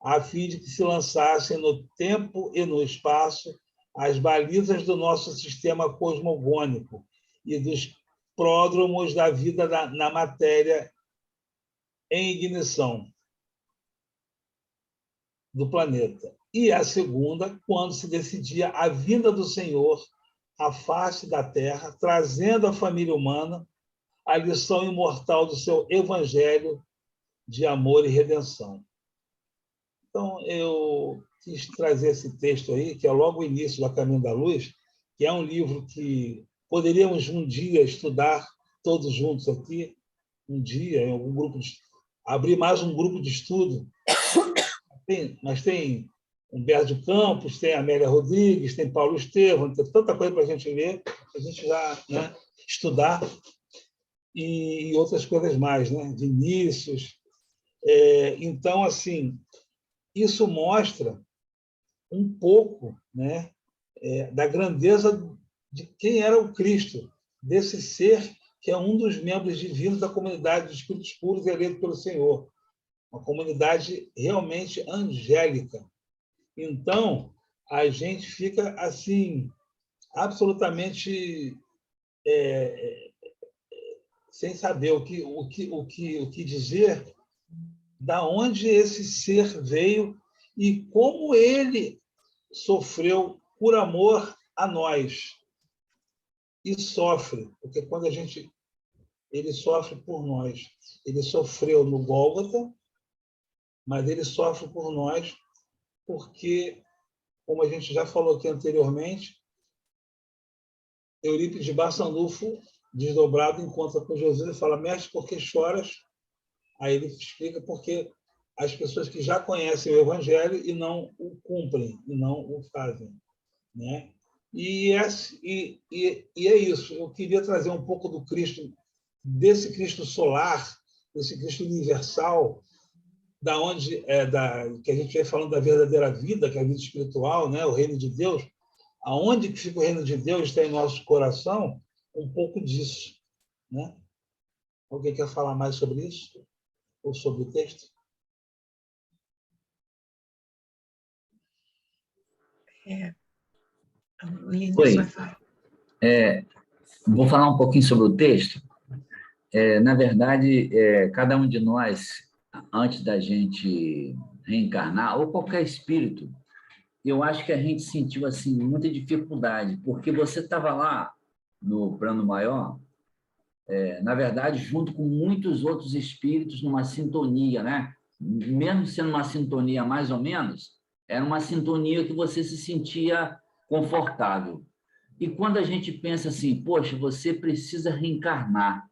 a fim de que se lançassem no tempo e no espaço as balizas do nosso sistema cosmogônico e dos pródromos da vida na matéria em ignição do planeta. E a segunda, quando se decidia a vinda do Senhor à face da Terra, trazendo à família humana a lição imortal do seu evangelho de amor e redenção. Então, eu quis trazer esse texto aí, que é logo o início do A Caminho da Luz, que é um livro que poderíamos um dia estudar todos juntos aqui, um dia, em algum grupo abrir mais um grupo de estudo. Mas tem Humberto de Campos, tem Amélia Rodrigues, tem Paulo Estevam, tem tanta coisa para a gente ler, a gente já, né, estudar, e outras coisas mais, né? Vinícius. Então, assim, isso mostra um pouco, né, da grandeza de quem era o Cristo, desse ser que é um dos membros divinos da comunidade dos espíritos puros eleito pelo Senhor. Uma comunidade realmente angélica. Então, a gente fica assim, absolutamente sem saber o que dizer, da onde esse ser veio e como ele sofreu por amor a nós. E sofre, porque quando ele sofre por nós. Ele sofreu no Gólgota, mas ele sofre por nós porque, como a gente já falou aqui anteriormente, Eurípides de Barçanufo, desdobrado, encontra com Jesus e fala: mestre, por que choras? Aí ele explica porque as pessoas que já conhecem o Evangelho e não o cumprem, e não o fazem. Né? E é isso. Eu queria trazer um pouco do Cristo, desse Cristo solar, desse Cristo universal, da onde que a gente vem falando da verdadeira vida, que é a vida espiritual, né? O reino de Deus. Aonde que fica o reino de Deus está em nosso coração, um pouco disso. Né? Alguém quer falar mais sobre isso? Ou sobre o texto? O Lenilson vai falar. Vou falar um pouquinho sobre o texto. Na verdade, cada um de nós, antes da gente reencarnar, ou qualquer espírito, eu acho que a gente sentiu assim muita dificuldade, porque você estava lá no plano maior, na verdade, junto com muitos outros espíritos, numa sintonia, né? Mesmo sendo uma sintonia mais ou menos, era uma sintonia que você se sentia confortável. E quando a gente pensa assim, poxa, você precisa reencarnar,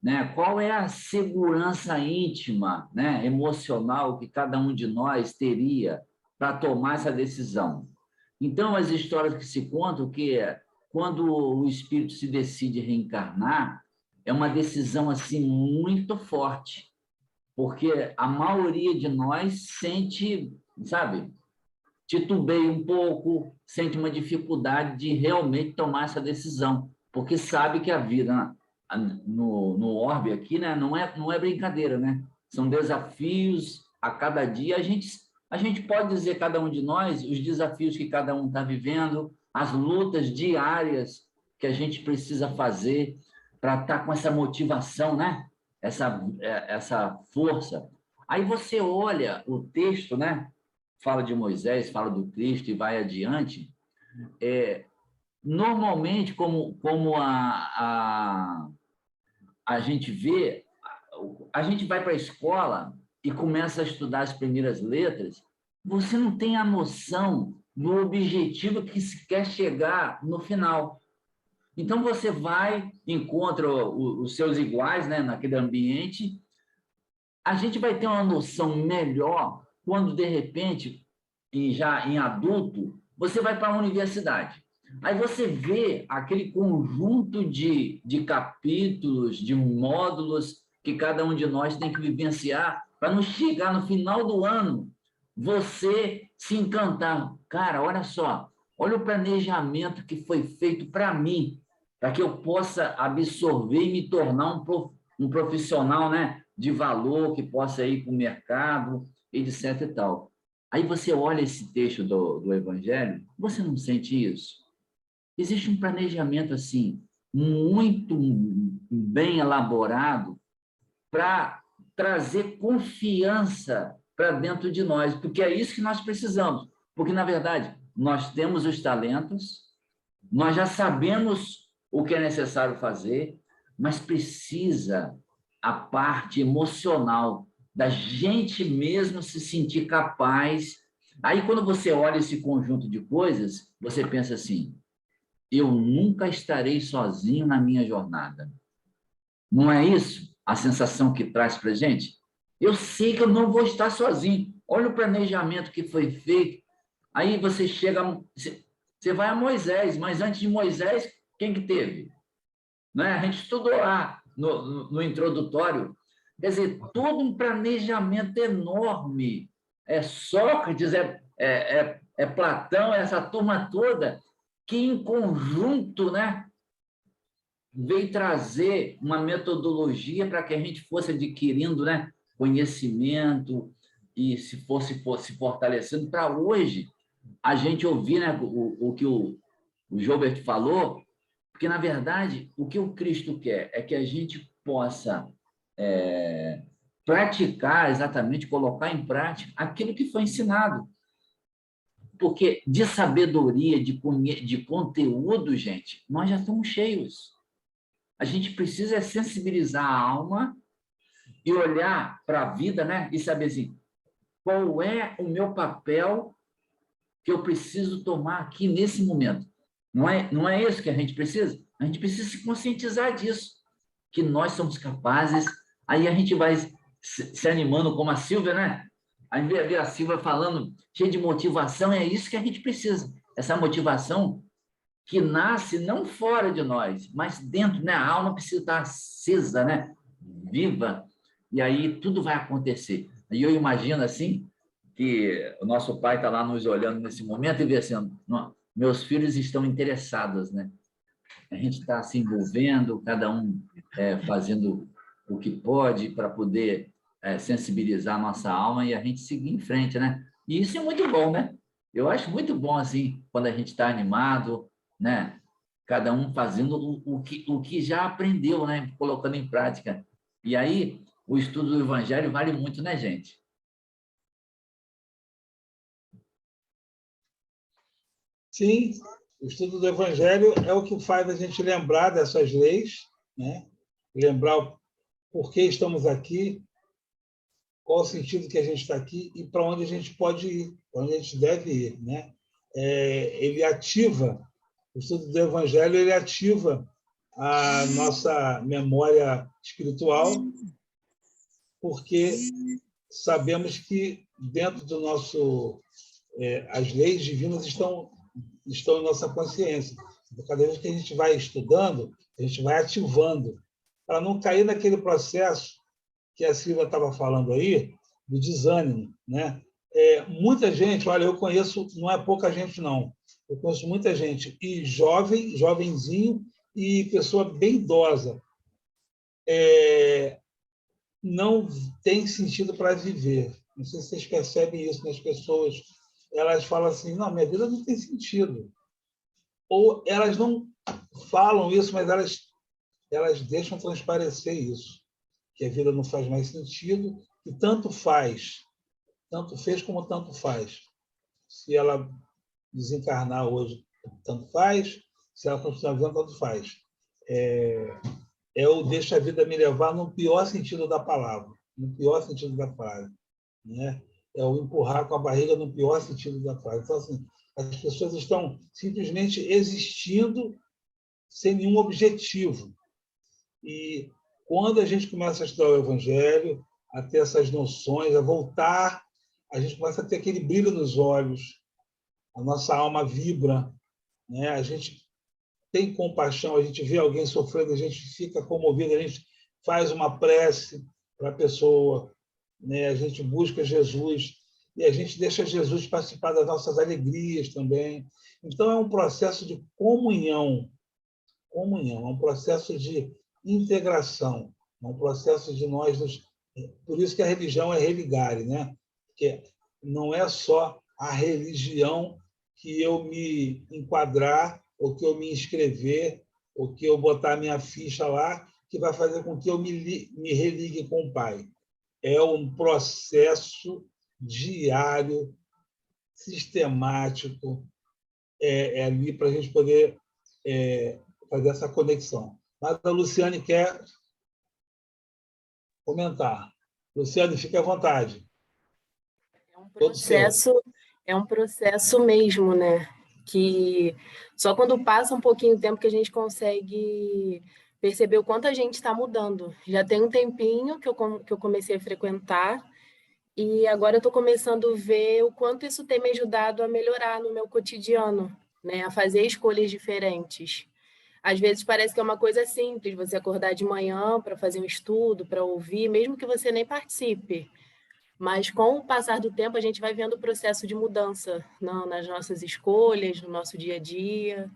né? Qual é a segurança íntima, né, emocional que cada um de nós teria para tomar essa decisão? Então, as histórias que se contam que quando o espírito se decide reencarnar, é uma decisão assim muito forte, porque a maioria de nós sente, sabe, titubeia um pouco, sente uma dificuldade de realmente tomar essa decisão, porque sabe que a vida no orbe aqui, né, não é brincadeira, né? São desafios a cada dia. A gente pode dizer, cada um de nós, os desafios que cada um está vivendo, as lutas diárias que a gente precisa fazer para estar com essa motivação, né? Essa força. Aí você olha o texto, né? Fala de Moisés, fala do Cristo e vai adiante. Normalmente, como a gente vê, a gente vai para a escola e começa a estudar as primeiras letras, você não tem a noção do objetivo que se quer chegar no final. Então, você vai, encontra os seus iguais, né, naquele ambiente. A gente vai ter uma noção melhor quando, de repente, já em adulto, você vai para a universidade. Aí você vê aquele conjunto de capítulos, de módulos que cada um de nós tem que vivenciar para não chegar no final do ano, você se encantar. Cara, olha só, olha o planejamento que foi feito para mim, para que eu possa absorver e me tornar um profissional, né, de valor, que possa ir para o mercado, etc. e tal. Aí você olha esse texto do Evangelho, você não sente isso? Existe um planejamento assim muito bem elaborado para trazer confiança para dentro de nós, porque é isso que nós precisamos. Porque, na verdade, nós temos os talentos, nós já sabemos o que é necessário fazer, mas precisa a parte emocional da gente mesmo se sentir capaz. Aí, quando você olha esse conjunto de coisas, você pensa assim, eu nunca estarei sozinho na minha jornada. Não é isso a sensação que traz para a gente? Eu sei que eu não vou estar sozinho. Olha o planejamento que foi feito. Aí você chega, você vai a Moisés, mas antes de Moisés, quem que teve? Não é? A gente estudou lá no introdutório. Quer dizer, todo um planejamento enorme. Sócrates, Platão, essa turma toda, que em conjunto, né, veio trazer uma metodologia para que a gente fosse adquirindo, né, conhecimento e se fosse fortalecendo para hoje a gente ouvir, né, o que o Joubert falou, porque, na verdade, o que o Cristo quer é que a gente possa praticar exatamente, colocar em prática aquilo que foi ensinado. Porque de sabedoria, de conteúdo, gente, nós já estamos cheios. A gente precisa sensibilizar a alma e olhar para a vida, né? E saber assim, qual é o meu papel que eu preciso tomar aqui nesse momento. Não é isso que a gente precisa? A gente precisa se conscientizar disso, que nós somos capazes. Aí a gente vai se animando como a Silvia, né? Aí ver a Silvia falando, cheia de motivação, é isso que a gente precisa. Essa motivação que nasce não fora de nós, mas dentro, né? A alma precisa estar acesa, né? Viva, e aí tudo vai acontecer. E eu imagino assim, que o nosso pai está lá nos olhando nesse momento e vê assim, meus filhos estão interessados, né? A gente está se envolvendo, cada um fazendo o que pode para poder sensibilizar a nossa alma e a gente seguir em frente, né? E isso é muito bom, né? Eu acho muito bom, assim, quando a gente está animado, né? Cada um fazendo o que já aprendeu, né? Colocando em prática. E aí, o estudo do Evangelho vale muito, né, gente? Sim, o estudo do Evangelho é o que faz a gente lembrar dessas leis, né? Lembrar por que estamos aqui, qual o sentido que a gente está aqui e para onde a gente pode ir, para onde a gente deve ir, né? Ele ativa, o estudo do Evangelho, ele ativa a nossa memória espiritual, porque sabemos que dentro do nosso... as leis divinas estão em nossa consciência. Cada vez que a gente vai estudando, a gente vai ativando, para não cair naquele processo que a Silvia estava falando aí, do desânimo, né? Muita gente, olha, eu conheço, não é pouca gente, não. Eu conheço muita gente, e jovem, jovenzinho, e pessoa bem idosa. Não tem sentido para viver. Não sei se vocês percebem isso nas pessoas. Elas falam assim, não, minha vida não tem sentido. Ou elas não falam isso, mas elas deixam transparecer isso, que a vida não faz mais sentido, e tanto faz, tanto fez como tanto faz. Se ela desencarnar hoje, tanto faz, se ela continuar vivendo, tanto faz. Eu deixo a vida me levar no pior sentido da palavra, no pior sentido da palavra, né? É o empurrar com a barriga no pior sentido da palavra. Então, assim, as pessoas estão simplesmente existindo sem nenhum objetivo. E quando a gente começa a estudar o Evangelho, a ter essas noções, a voltar, a gente começa a ter aquele brilho nos olhos, a nossa alma vibra, né? A gente tem compaixão, a gente vê alguém sofrendo, a gente fica comovido, a gente faz uma prece para a pessoa, né? A gente busca Jesus e a gente deixa Jesus participar das nossas alegrias também. Então, é um processo de comunhão, é um processo de integração, é um processo de nós nos... Por isso que a religião é religare, né? Porque não é só a religião que eu me enquadrar, ou que eu me inscrever, ou que eu botar minha ficha lá, que vai fazer com que eu me religue com o Pai. É um processo diário, sistemático, ali para a gente poder fazer essa conexão. Mas a Luciane quer comentar. Luciane, fique à vontade. É um processo mesmo, né? Que só quando passa um pouquinho de tempo que a gente consegue perceber o quanto a gente está mudando. Já tem um tempinho que eu comecei a frequentar e agora eu estou começando a ver o quanto isso tem me ajudado a melhorar no meu cotidiano, né? A fazer escolhas diferentes. Às vezes parece que é uma coisa simples, você acordar de manhã para fazer um estudo, para ouvir, mesmo que você nem participe. Mas com o passar do tempo, a gente vai vendo o processo de mudança nas nossas escolhas, no nosso dia a dia.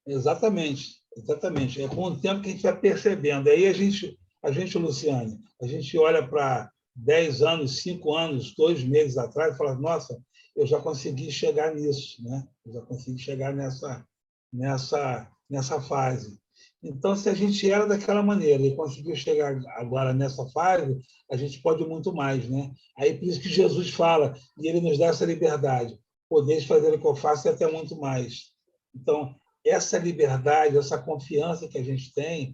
Exatamente, exatamente. É com o tempo que a gente vai percebendo. Aí a gente, Luciane, a gente olha para 10 anos, 5 anos, 2 meses atrás e fala, nossa, eu já consegui chegar nisso, né? Eu já consegui chegar nessa fase. Então, se a gente era daquela maneira e conseguiu chegar agora nessa fase, a gente pode muito mais, né? Aí por isso que Jesus fala, e ele nos dá essa liberdade, podeis fazer o que eu faço e até muito mais. Então, essa liberdade, essa confiança que a gente tem,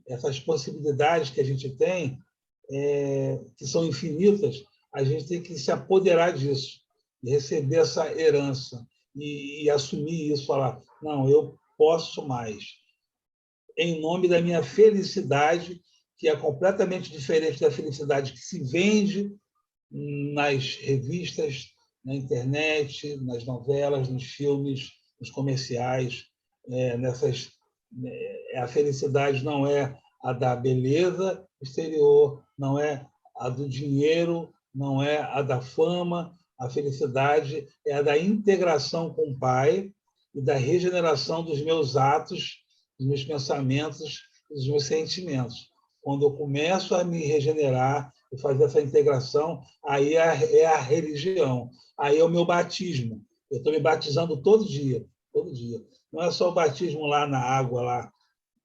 essas possibilidades que a gente tem, que são infinitas, a gente tem que se apoderar disso, e receber essa herança, e assumir isso, falar, não, eu posso mais, em nome da minha felicidade, que é completamente diferente da felicidade que se vende nas revistas, na internet, nas novelas, nos filmes, nos comerciais. A felicidade não é a da beleza exterior, não é a do dinheiro, não é a da fama. A felicidade é a da integração com o Pai e da regeneração dos meus atos, dos meus pensamentos, dos meus sentimentos. Quando eu começo a me regenerar e fazer essa integração, aí é a religião, aí é o meu batismo. Eu estou me batizando todo dia, todo dia. Não é só o batismo lá na água, lá,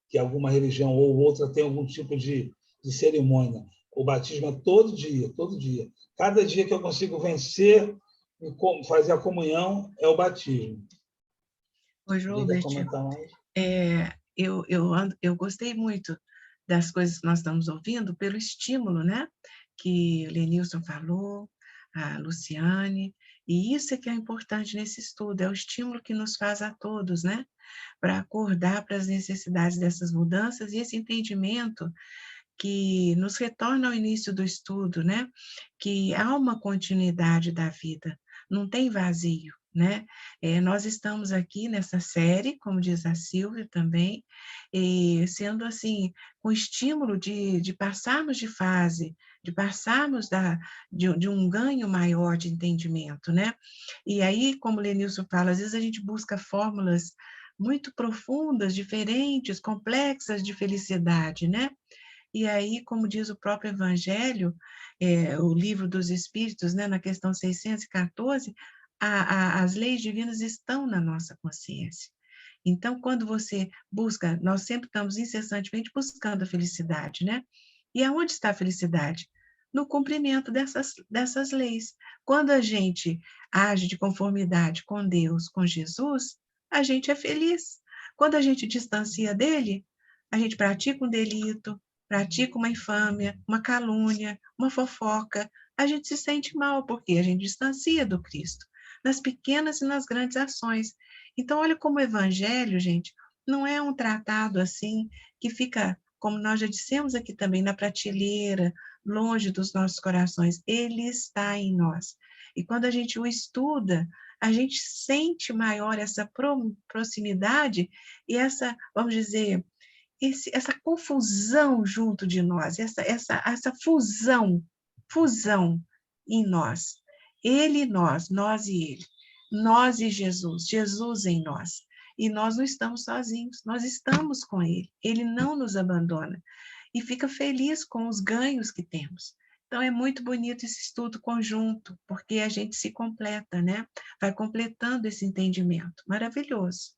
que alguma religião ou outra tem algum tipo de cerimônia. O batismo é todo dia, todo dia. Cada dia que eu consigo vencer e fazer a comunhão é o batismo. Ô, Joubert, eu gostei muito das coisas que nós estamos ouvindo pelo estímulo, né? Que o Lenilson falou, a Luciane, e isso é que é importante nesse estudo, é o estímulo que nos faz a todos, né? Para acordar para as necessidades dessas mudanças e esse entendimento que nos retorna ao início do estudo, né? Que há uma continuidade da vida, não tem vazio, né? Nós estamos aqui nessa série, como diz a Silvia também, sendo assim, com estímulo de passarmos de fase, de passarmos de um ganho maior de entendimento, né? E aí, como o Lenilson fala, às vezes a gente busca fórmulas muito profundas, diferentes, complexas de felicidade, né? E aí, como diz o próprio Evangelho, o Livro dos Espíritos, né, na questão 614, as leis divinas estão na nossa consciência. Então, quando você busca, nós sempre estamos incessantemente buscando a felicidade, né? E aonde está a felicidade? No cumprimento dessas leis. Quando a gente age de conformidade com Deus, com Jesus, a gente é feliz. Quando a gente distancia dele, a gente pratica um delito, pratica uma infâmia, uma calúnia, uma fofoca, a gente se sente mal, porque a gente distancia do Cristo, nas pequenas e nas grandes ações. Então, olha como o Evangelho, gente, não é um tratado assim, que fica, como nós já dissemos aqui também, na prateleira, longe dos nossos corações. Ele está em nós. E quando a gente o estuda, a gente sente maior essa proximidade e essa, vamos dizer, essa confusão junto de nós, essa fusão em nós. Ele e nós e ele. Nós e Jesus, Jesus em nós. E nós não estamos sozinhos, nós estamos com ele. Ele não nos abandona. E fica feliz com os ganhos que temos. Então, é muito bonito esse estudo conjunto, porque a gente se completa, né? Vai completando esse entendimento. Maravilhoso.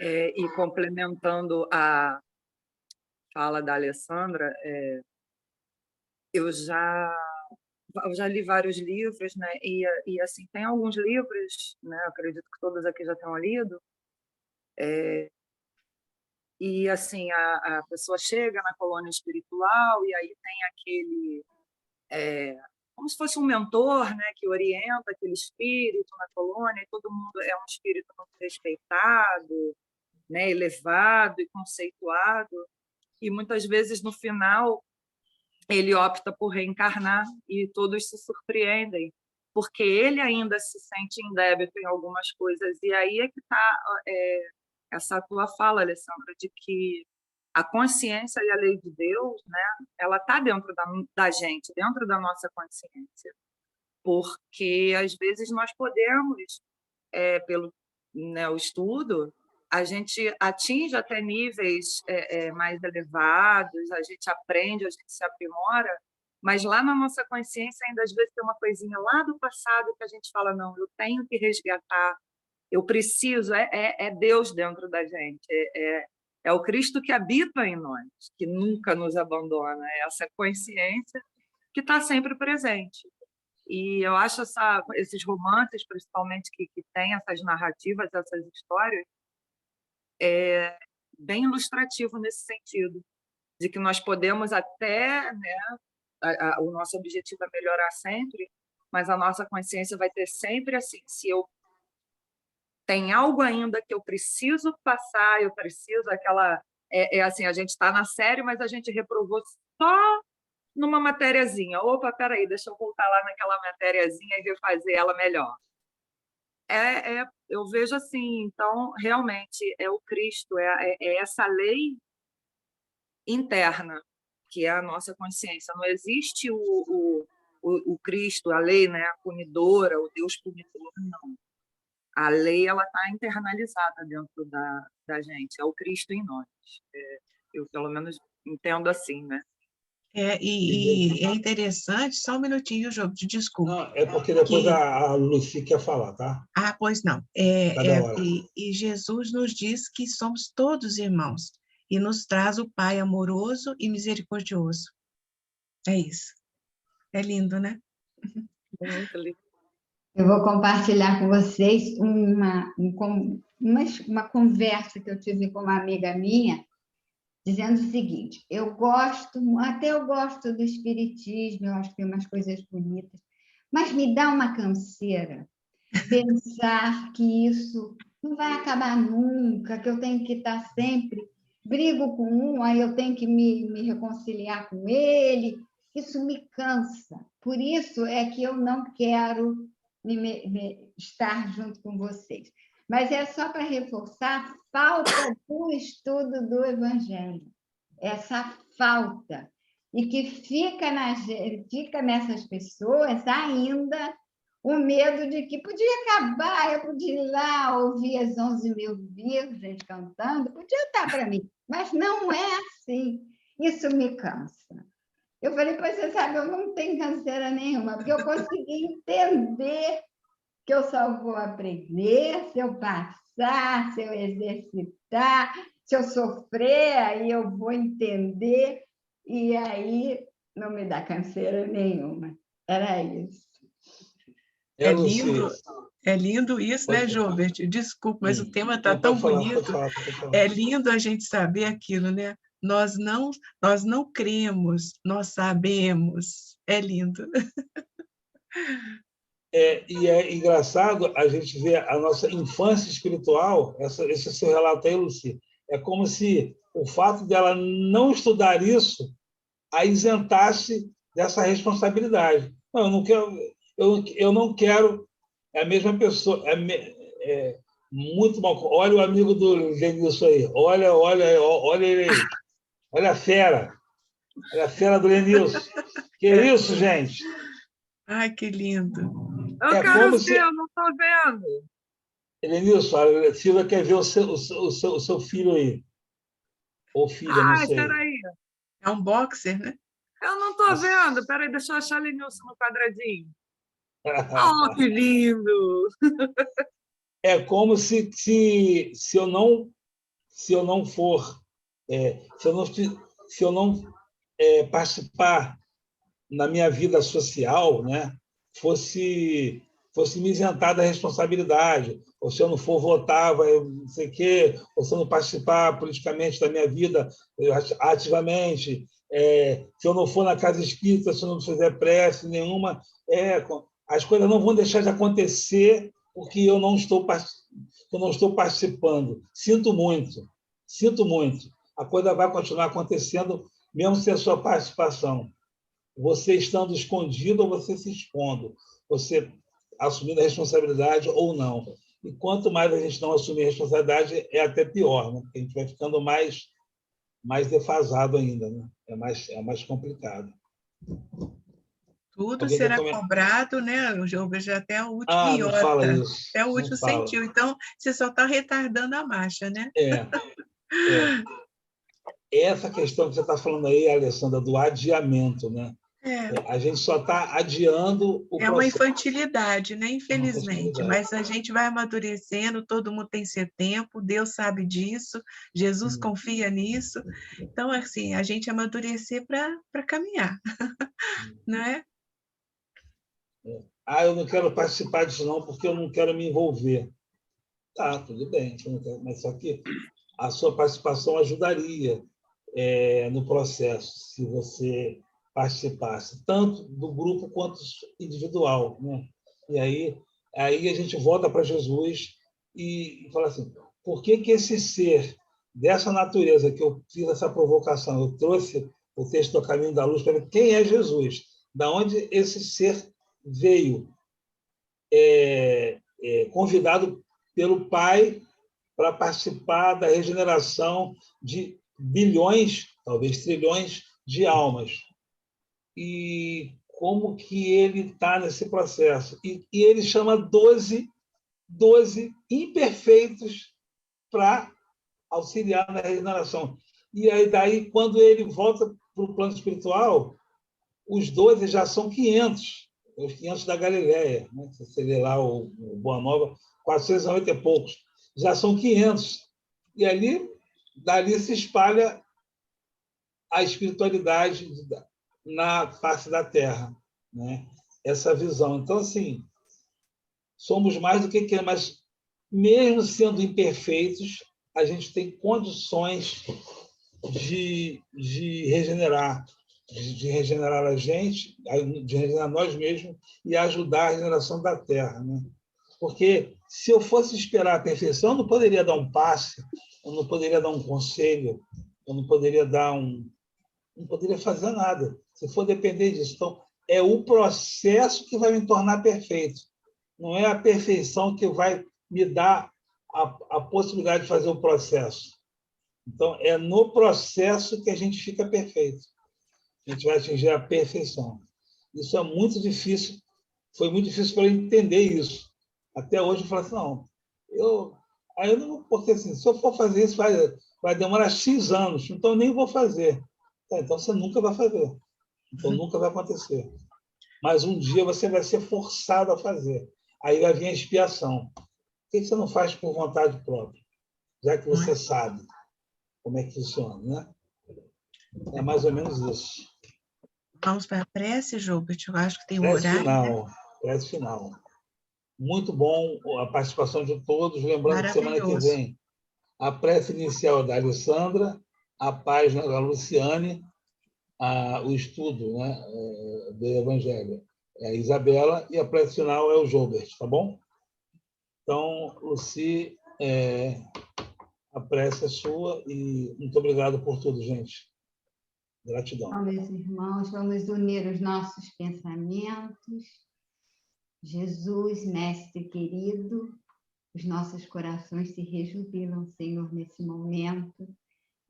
E complementando a fala da Alessandra, eu já li vários livros, né? E assim, tem alguns livros, né? Acredito que todos aqui já tenham lido. E assim, a pessoa chega na colônia espiritual e aí tem aquele, como se fosse um mentor, né? Que orienta aquele espírito na colônia, e todo mundo é um espírito muito respeitado, né? Elevado e conceituado. E muitas vezes no final ele opta por reencarnar e todos se surpreendem, porque ele ainda se sente em débito em algumas coisas. E aí é que está essa tua fala, Alessandra, de que a consciência e a lei de Deus, né, ela está dentro da gente, dentro da nossa consciência, porque às vezes nós podemos, pelo, né, o estudo, a gente atinge até níveis mais elevados, a gente aprende, a gente se aprimora, mas lá na nossa consciência ainda às vezes tem uma coisinha lá do passado que a gente fala, não, eu tenho que resgatar, eu preciso, é Deus dentro da gente, é o Cristo que habita em nós, que nunca nos abandona, é essa consciência que está sempre presente. E eu acho esses romances, principalmente, que têm essas narrativas, essas histórias, bem ilustrativo nesse sentido, de que nós podemos até, né, o nosso objetivo é melhorar sempre, mas a nossa consciência vai ter sempre assim, se eu tenho algo ainda que eu preciso passar, eu preciso aquela... assim, a gente está na série, mas a gente reprovou só numa matériazinha. Opa, peraí, deixa eu voltar lá naquela matériazinha e refazer ela melhor. Eu vejo assim, então, realmente, é o Cristo, é essa lei interna, que é a nossa consciência. Não existe o Cristo, a lei, né, a punidora, o Deus punidor, não. A lei ela está internalizada dentro da gente, é o Cristo em nós. Eu, pelo menos, entendo assim, né? E é interessante, só um minutinho, João, desculpa. Não, é porque depois a Lucy quer falar, tá? Pois não. E Jesus nos diz que somos todos irmãos e nos traz o Pai amoroso e misericordioso. É isso. É lindo, né? Muito lindo. Eu vou compartilhar com vocês uma conversa que eu tive com uma amiga minha, dizendo o seguinte: eu gosto do espiritismo, eu acho que tem umas coisas bonitas, mas me dá uma canseira pensar que isso não vai acabar nunca, que eu tenho que estar sempre, brigo com um, aí eu tenho que me reconciliar com ele, isso me cansa. Por isso é que eu não quero estar junto com vocês. Mas é só para reforçar a falta do estudo do Evangelho, essa falta, e que fica nessas pessoas ainda o medo de que podia acabar, eu podia ir lá ouvir as 11.000 virgens cantando, podia estar para mim, mas não é assim, isso me cansa. Eu falei, pois você sabe, eu não tenho canseira nenhuma, porque eu consegui entender que eu só vou aprender se eu passar, se eu exercitar, se eu sofrer, aí eu vou entender, e aí não me dá canseira nenhuma. Era isso. É lindo isso, né, Joubert? Desculpa, mas o tema está tão bonito. É lindo a gente saber aquilo, né? Nós não cremos, nós sabemos. É lindo. E é engraçado a gente ver a nossa infância espiritual, esse seu relato aí, Lucy, é como se o fato dela não estudar isso a isentasse dessa responsabilidade. Não, eu não quero, é a mesma pessoa, muito mal. Olha o amigo do Lenilson aí, olha ele aí, olha a fera do Lenilson. Que isso, gente? Ai, que lindo. Eu quero ver, eu não estou vendo. Lenilson, a Silvia quer ver o seu filho aí. Ou filha, não sei. Peraí. É um boxer, né? Eu não estou vendo. Peraí, deixa eu achar o Lenilson no quadradinho. Oh, que lindo! É como se eu não for, se eu não participar na minha vida social, né, fosse me isentar da responsabilidade, ou se eu não for votar, não sei o quê, ou se eu não participar politicamente da minha vida ativamente, se eu não for na casa espírita, se eu não fizer prece nenhuma, as coisas não vão deixar de acontecer porque eu não estou participando. Sinto muito. A coisa vai continuar acontecendo mesmo sem a sua participação. Você estando escondido ou você se expondo, você assumindo a responsabilidade ou não. E quanto mais a gente não assumir a responsabilidade, é até pior, né? Porque a gente vai ficando mais defasado ainda, né? É mais complicado. Tudo será cobrado, né? O jogo já até o último iota. Não fala isso. Até o último centil. Então, você só está retardando a marcha, né? Essa questão que você está falando aí, Alessandra, do adiamento, né? A gente só está adiando o processo. É uma infantilidade, né? Infelizmente. Mas a gente vai amadurecendo, todo mundo tem seu tempo, Deus sabe disso, Jesus confia nisso. Então, assim, a gente amadurecer para caminhar, não é? Eu não quero participar disso não, porque eu não quero me envolver. Tá, tudo bem, mas só que a sua participação ajudaria no processo, se você participasse, tanto do grupo quanto individual, né? E aí a gente volta para Jesus e fala assim, por que esse ser dessa natureza, que eu fiz essa provocação, eu trouxe o texto do Caminho da Luz para ver quem é Jesus, da onde esse ser veio, convidado pelo Pai para participar da regeneração de bilhões, talvez trilhões, de almas. E como que ele está nesse processo? E ele chama 12 imperfeitos para auxiliar na regeneração. E aí, daí, quando ele volta para o plano espiritual, os 12 já são 500, os 500 da Galileia. Né? Se você ler lá o Boa Nova, 490 e poucos. Já são 500. E ali, dali se espalha a espiritualidade na face da Terra. Né? Essa visão. Então, assim, somos mais do que queremos, mas mesmo sendo imperfeitos, a gente tem condições de regenerar a gente, de regenerar nós mesmos e ajudar a regeneração da Terra. Né? Porque se eu fosse esperar a perfeição, eu não poderia dar um passe, eu não poderia dar um conselho, eu não poderia não poderia fazer nada, se for depender disso. Então, é o processo que vai me tornar perfeito, não é a perfeição que vai me dar a possibilidade de fazer o processo. Então, é no processo que a gente fica perfeito. A gente vai atingir a perfeição. Isso é muito difícil. Foi muito difícil para eu entender isso. Até hoje eu falo assim, não, eu não, porque assim, se eu for fazer isso, vai demorar X anos, então eu nem vou fazer. Então você nunca vai fazer. Então nunca vai acontecer. Mas um dia você vai ser forçado a fazer. Aí vai vir a expiação. Por que você não faz por vontade própria? Já que você sabe como é que funciona, né? É mais ou menos isso. Vamos para a prece, Gilbert? Eu acho que tem um Prece horário. Final. Né? Prece final. Muito bom a participação de todos. Lembrando que semana que vem a prece inicial é da Alessandra, a página da Luciane, o estudo, né, do Evangelho é a Isabela e a prece final é o Gilbert, tá bom? Então, Luci, a prece é sua e muito obrigado por tudo, gente. Gratidão. Então, meus irmãos, vamos unir os nossos pensamentos. Jesus, Mestre querido, os nossos corações se rejubilam, Senhor, nesse momento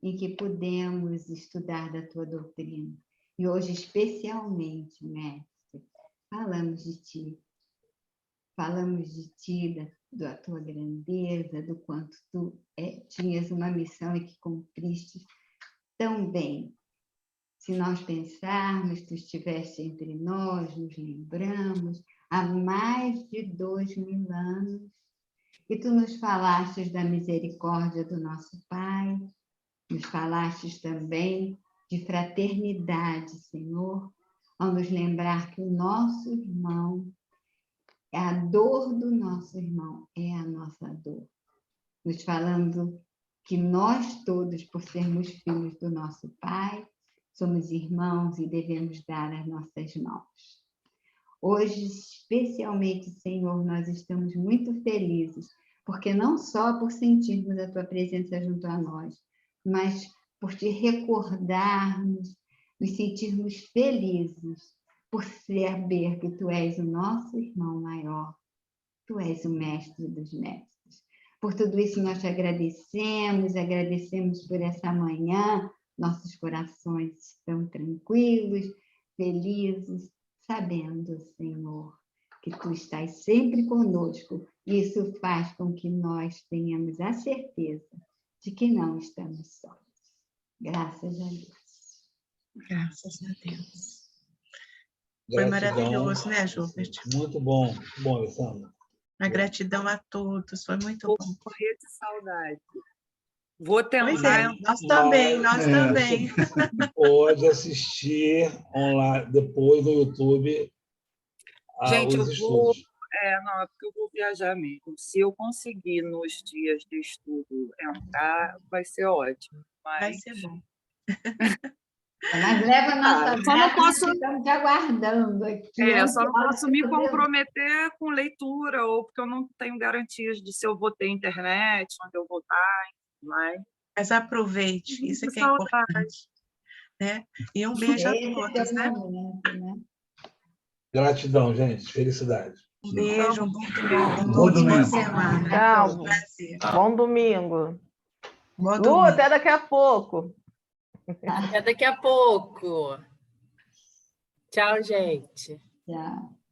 em que podemos estudar da Tua doutrina. E hoje, especialmente, Mestre, falamos de Ti. Falamos de Ti, da Tua grandeza, do quanto Tu tinhas uma missão e que cumpriste tão bem. Se nós pensarmos, Tu estiveste entre nós, nos lembramos, há mais de 2000 anos, e Tu nos falastes da misericórdia do nosso Pai, nos falastes também de fraternidade, Senhor, ao nos lembrar que o nosso irmão, a dor do nosso irmão é a nossa dor. Nos falando que nós todos, por sermos filhos do nosso Pai, somos irmãos e devemos dar as nossas mãos. Hoje, especialmente, Senhor, nós estamos muito felizes, porque não só por sentirmos a Tua presença junto a nós, mas por Te recordarmos, nos sentirmos felizes, por saber que Tu és o nosso irmão maior, Tu és o mestre dos mestres. Por tudo isso nós Te agradecemos por essa manhã. Nossos corações estão tranquilos, felizes, sabendo, Senhor, que Tu estás sempre conosco. Isso faz com que nós tenhamos a certeza de que não estamos sós. Graças a Deus. Graças a Deus. Gratidão. Foi maravilhoso, né, Gilbert? Muito bom. Bom, Alessandra. A gratidão a todos, foi muito bom. Vou morrer de saudade. Vou tentar. Pois é, nós também, nós também. Pode assistir online, depois no YouTube Gente, os estudos. Não, é porque eu vou viajar mesmo. Se eu conseguir nos dias de estudo entrar, vai ser ótimo. Vai ser bom. Mas leva a nossa só não posso... estamos te aguardando aqui. Só não posso me comprometer com leitura, ou porque eu não tenho garantias de se eu vou ter internet, onde eu vou estar, mas aproveite, isso é que é importante. Né? E um beijo a todos, né? Gratidão, gente. Felicidade. Um beijo, um bom domingo. Boa semana. Tchau. Bom domingo. Lu, até daqui a pouco. Até daqui a pouco. Tchau, gente. Tchau.